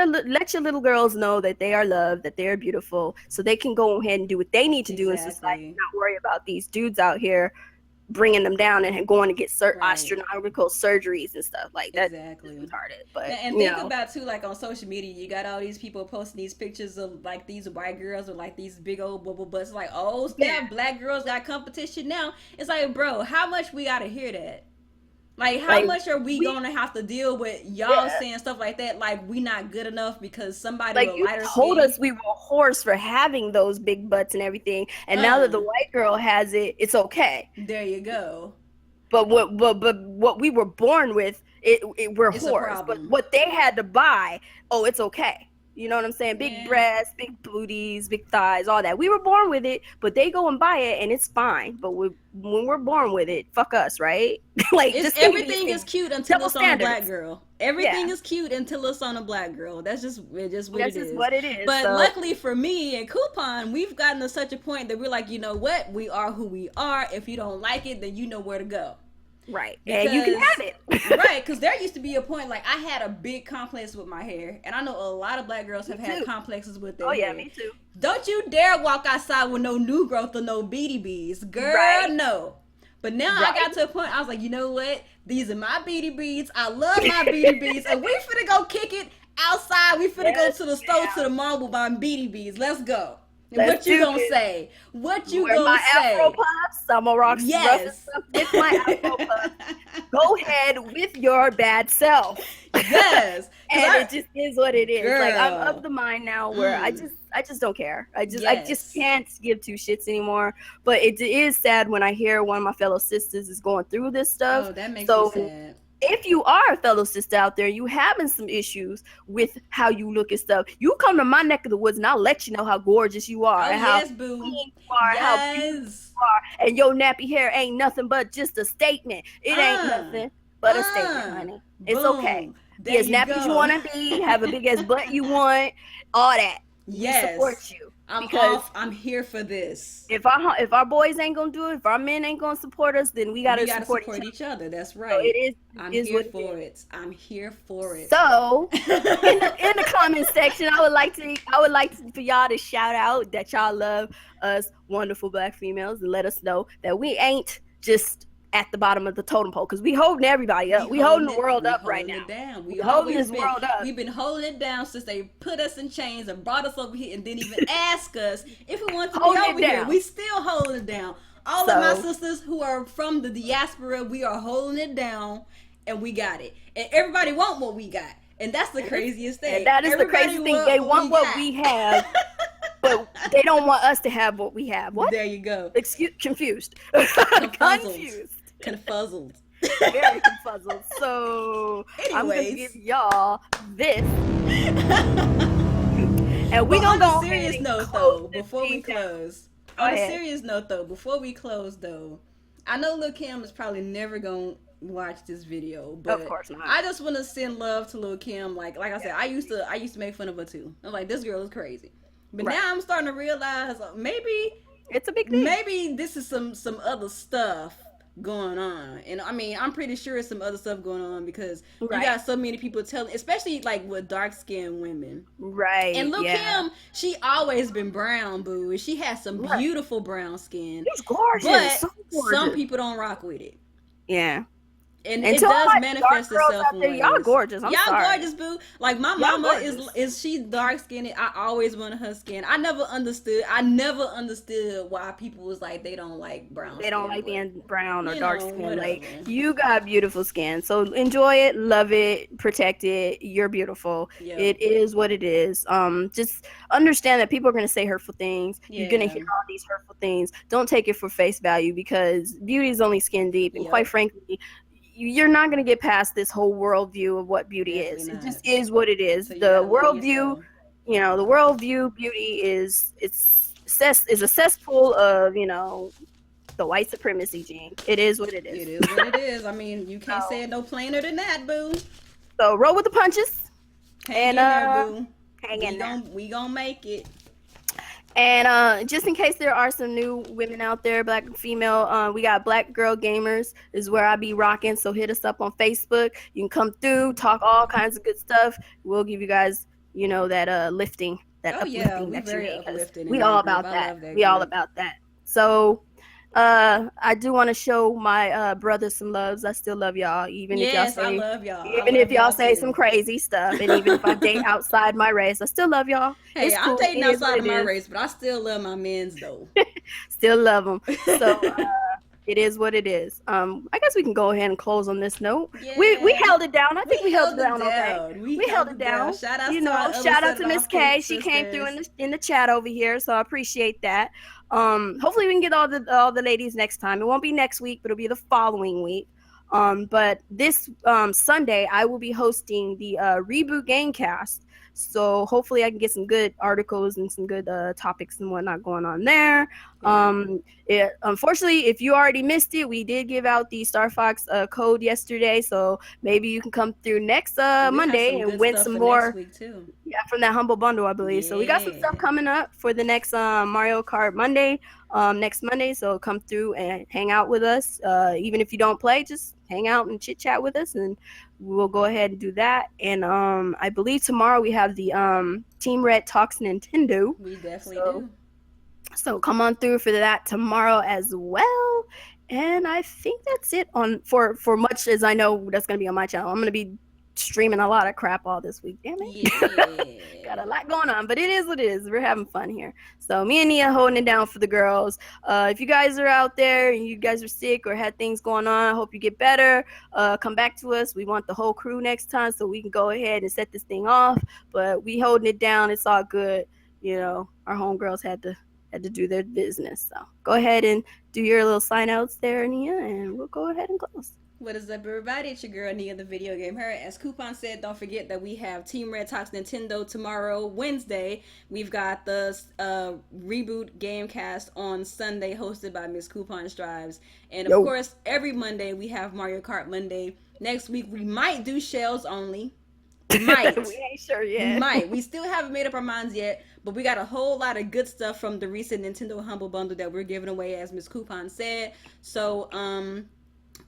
your little girls know that they are loved, that they are beautiful, so they can go ahead and do what they need to do in society, Exactly. not worry about these dudes out here bringing them down and going to get Right. astronomical surgeries and stuff like that. Is Exactly. retarded. But And think about too, like on social media, you got all these people posting these pictures of like these white girls with like these big old bubble butts. Like, oh yeah, snap, Black girls got competition now. It's like, bro, how much we gotta hear that? Like, how like much are we we gonna have to deal with y'all yeah, saying stuff like that? Like, we not good enough because somebody like with you lighter told skin. us we were a horse for having those big butts and everything, and now that the Uh, white girl has it, it's okay. there you go. But what we were born with, we're It's a whores. But problem. what they had to buy, oh, it's okay. You know what I'm saying? Big Yeah. breasts, big booties, big thighs, all that. We were born with it, but they go and buy it and it's fine. But when we're born with it, fuck us, right? Like It's just skinny, everything is cute until double it's on a black standards. girl. Yeah, Everything is cute until it's on a black girl. That's just what that's it just is. what it is. But So luckily for me and Coupon, we've gotten to such a point that we're like, you know what? We are who we are. If you don't like it, then you know where to go. right, and you can Because have it. right, because there used to be a point like I had a big complex with my hair, and I know a lot of black girls Me have had too. complexes with Oh their yeah, hair. me too. Don't you dare walk outside with no new growth or no beady beads, girl. Right, No. But now I right. got to a point I was like, you know what? These are my beady beads. I love my beady beads, and we finna go kick it outside. We finna go Yes, to the store to the mall with my beady beads. Let's go. And let's what you do gonna this. say? What you Wear gonna my Afro say? puffs. I'm gonna rock rough and Yes. stuff with my Afro puffs. Go ahead with your bad self. Yes. Cause And I it just is what it is. Like I'm of girl. the mind now where Mm. I just don't care. I just Yes. can't give two shits anymore. But it is sad when I hear one of my fellow sisters is going through this stuff. Oh, that makes me So sad. if you are a fellow sister out there, you having some issues with how you look and stuff, you come to my neck of the woods and I'll let you know how gorgeous you are Oh and how yes, boo. clean you are, how beautiful Yes. you are, and your nappy hair ain't nothing but just a statement. It ain't Uh. nothing but a statement, honey. It's okay. Boom. Be There as you nappy as you go. want to be, have a big ass butt you want, all that. We support Yes. you I'm because off. I'm here for this. if our boys ain't gonna do it, if our men ain't gonna support us, then we We gotta gotta support each support other. each other. That's So right. it I'm is here what it for is. it. I'm here for it. So in the comment section, I would like for y'all to shout out that y'all love us wonderful black females and let us know that we ain't just at the bottom of the totem pole because we holding everybody We up. We holding holding the it. world We up right holding now. it down. We We holding always this been. world up. We've been holding it down since they put us in chains and brought us over here and didn't even ask us if we want to be Holding over it here. down. We still holding it down. All of my So sisters who are from the diaspora, we are holding it down, and we got it. And everybody want what we got, and that's the craziest and thing. that is the Everybody craziest thing. They what we want what got. we have, but they don't want us to have what we have. What? There you go. Excuse confused. Confuzzled. Confused. Confuzzled. Very confuzzled. So I'm gonna give Anyways. y'all this. And we But gonna on a go ahead serious and note, close though, this before we thing down. close, Go ahead. before we close, though, I know Lil Kim is probably never gonna watch this video, Of but course not. I just want to send love to Lil Kim. Like I said, I used to make fun of her too. I'm like, this girl is crazy, but Right. now I'm starting to realize It's a big thing. maybe this is some other stuff going on, and I mean I'm pretty sure it's some other stuff going on because you Right. got so many people telling, especially like with dark skinned women. Right. And look, yeah. Kim, she always been brown, boo. And she has some Right. beautiful brown skin. It's gorgeous. But So gorgeous. some people don't rock with it. Yeah. And And it to all does my manifest dark girls itself out in there, ways. y'all gorgeous. I'm y'all sorry. gorgeous, boo. Like my Y'all mama gorgeous. is she dark skinned. I always wanted her skin. I never understood why people was like they don't like brown. They don't skin, like but, being brown or you dark know, skin. Like whatever. you got beautiful skin, so enjoy it, love it, protect it. You're beautiful. Yeah. It is what it is. Just understand that people are gonna say hurtful things. You're gonna Yeah. hear all these hurtful things. Don't take it for face value because beauty is only skin deep, and Yep. quite frankly, you're not gonna get past this whole worldview of what beauty Definitely is. not. It just is what it is. So you The gotta love worldview, yourself. the worldview beauty is a cesspool of the white supremacy gene. It is what it It is. is what it is. I mean, you can't So- say it no plainer than that, boo. So roll with the punches. Hang And, in there, boo. hang in there. We gonna make it. And just in case there are some new women out there, black and female, we got Black Girl Gamers is where I be rocking. So hit us up on Facebook. You can come through, talk all kinds of good stuff. We'll give you guys, that lifting, that Oh, uplifting yeah, we that you very need. 'Cause uplifting in we that all group. about I that. love that We all group. about that. So I do want to show my brothers some loves. I still love y'all, even if y'all Yes, I say love y'all. even I if love y'all say too. some crazy stuff, and even if I date outside my race, I still love y'all. Hey, It's I'm cool. dating It is outside what of it my is. race, but I still love my men's though. Still love them. So it is what it is. I guess we can go ahead and close on this note. We Yeah. held it down. I think we held it down okay. down. We held it down. Shout out to our other Shout out set to of Miss our K. pink She came through sisters. in the chat over here, so I appreciate that. Hopefully we can get all the ladies next time. It won't be next week, but it'll be the following week. But this Sunday, I will be hosting the Reboot Gamecast. So hopefully I can get some good articles and some good topics and whatnot going on there. Unfortunately, if you already missed it, we did give out the Star Fox code yesterday. So maybe you can come through next We have Monday some and good win stuff some for next more. week too. Yeah, from that Humble Bundle, I believe. So we got some stuff Yeah. coming up for the next Mario Kart Monday, next Monday. So come through and hang out with us. Even if you don't play, just hang out and chit chat with us, and we'll go ahead and do that. And I believe tomorrow we have the Team Red Talks Nintendo. We definitely So do. so come on through for that tomorrow as well. And I think that's it on for much as I know that's gonna be on my channel. I'm gonna be streaming a lot of crap all this week. Damn it. Got Yeah. a lot going on, but it is what it is. We're having fun here. So me and Nia holding it down for the girls. If you guys are out there and you guys are sick or had things going on, I hope you get better. Come back to us. We want the whole crew next time so we can go ahead and set this thing off. But we holding it down. It's all good. You know, our homegirls had to do their business. So go ahead and do your little sign outs there, Nia, and we'll go ahead and close. What is up, everybody? It's your girl Nia, the video game her. As Coupon said, don't forget that we have Team Red Talks Nintendo tomorrow, Wednesday. We've got the Reboot Gamecast on Sunday, hosted by Miss Coupon Strives. And of course, every Monday we have Mario Kart Monday. Next week we might do shells only. Might. We ain't sure yet. We might. We still haven't made up our minds yet, but we got a whole lot of good stuff from the recent Nintendo Humble Bundle that we're giving away, as Miss Coupon said. So,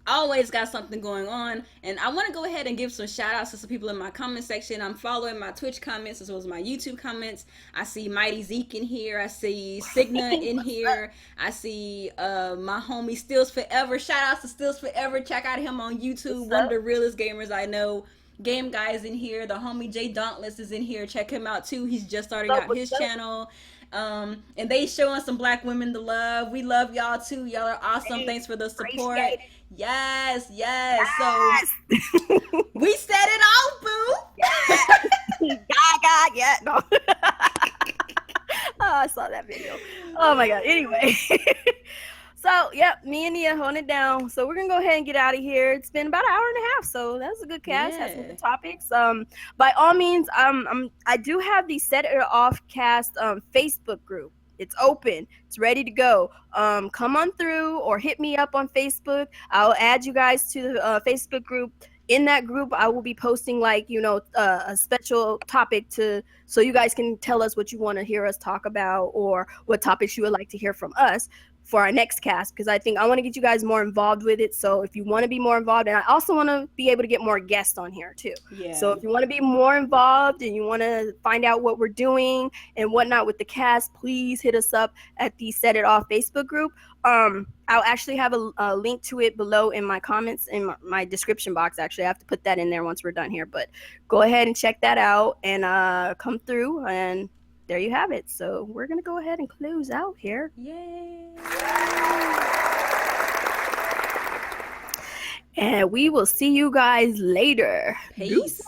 always got something going on, and I want to go ahead and give some shout outs to some people in my comment section. I'm following my Twitch comments as well as my YouTube comments. I see Mighty Zeke in here. I see Signa in here. I see my homie Stills Forever. Shout outs to Stills Forever. Check out him on YouTube. One of the realest gamers I know. Game Guy's in here. The homie Jay Dauntless is in here. Check him out too. He's just starting out his channel. And they showing some black women the love. We love y'all too. Y'all are awesome. Thanks for the support. Yes. So we set it off, boo. Yeah. No. Oh, I saw that video. Oh my god. Anyway. So, yep, me and Nia holding it down. So we're gonna go ahead and get out of here. It's been about an hour and a half, so that's a good cast. Has some good topics. By all means, I do have the Set It Off Cast Facebook group. It's open. It's ready to go. Come on through or hit me up on Facebook. I'll add you guys to the Facebook group. In that group, I will be posting a special topic so you guys can tell us what you want to hear us talk about or what topics you would like to hear from us for our next cast, because I think I want to get you guys more involved with it. So if you want to be more involved, and I also want to be able to get more guests on here too. Yeah. So if you want to be more involved and you want to find out what we're doing and whatnot with the cast, please hit us up at the Set It Off Facebook group. I'll actually have a link to it below in my comments in my description box. Actually, I have to put that in there once we're done here, but go ahead and check that out and come through, and there you have it. So we're gonna go ahead and close out here. Yay! And we will see you guys later. Peace.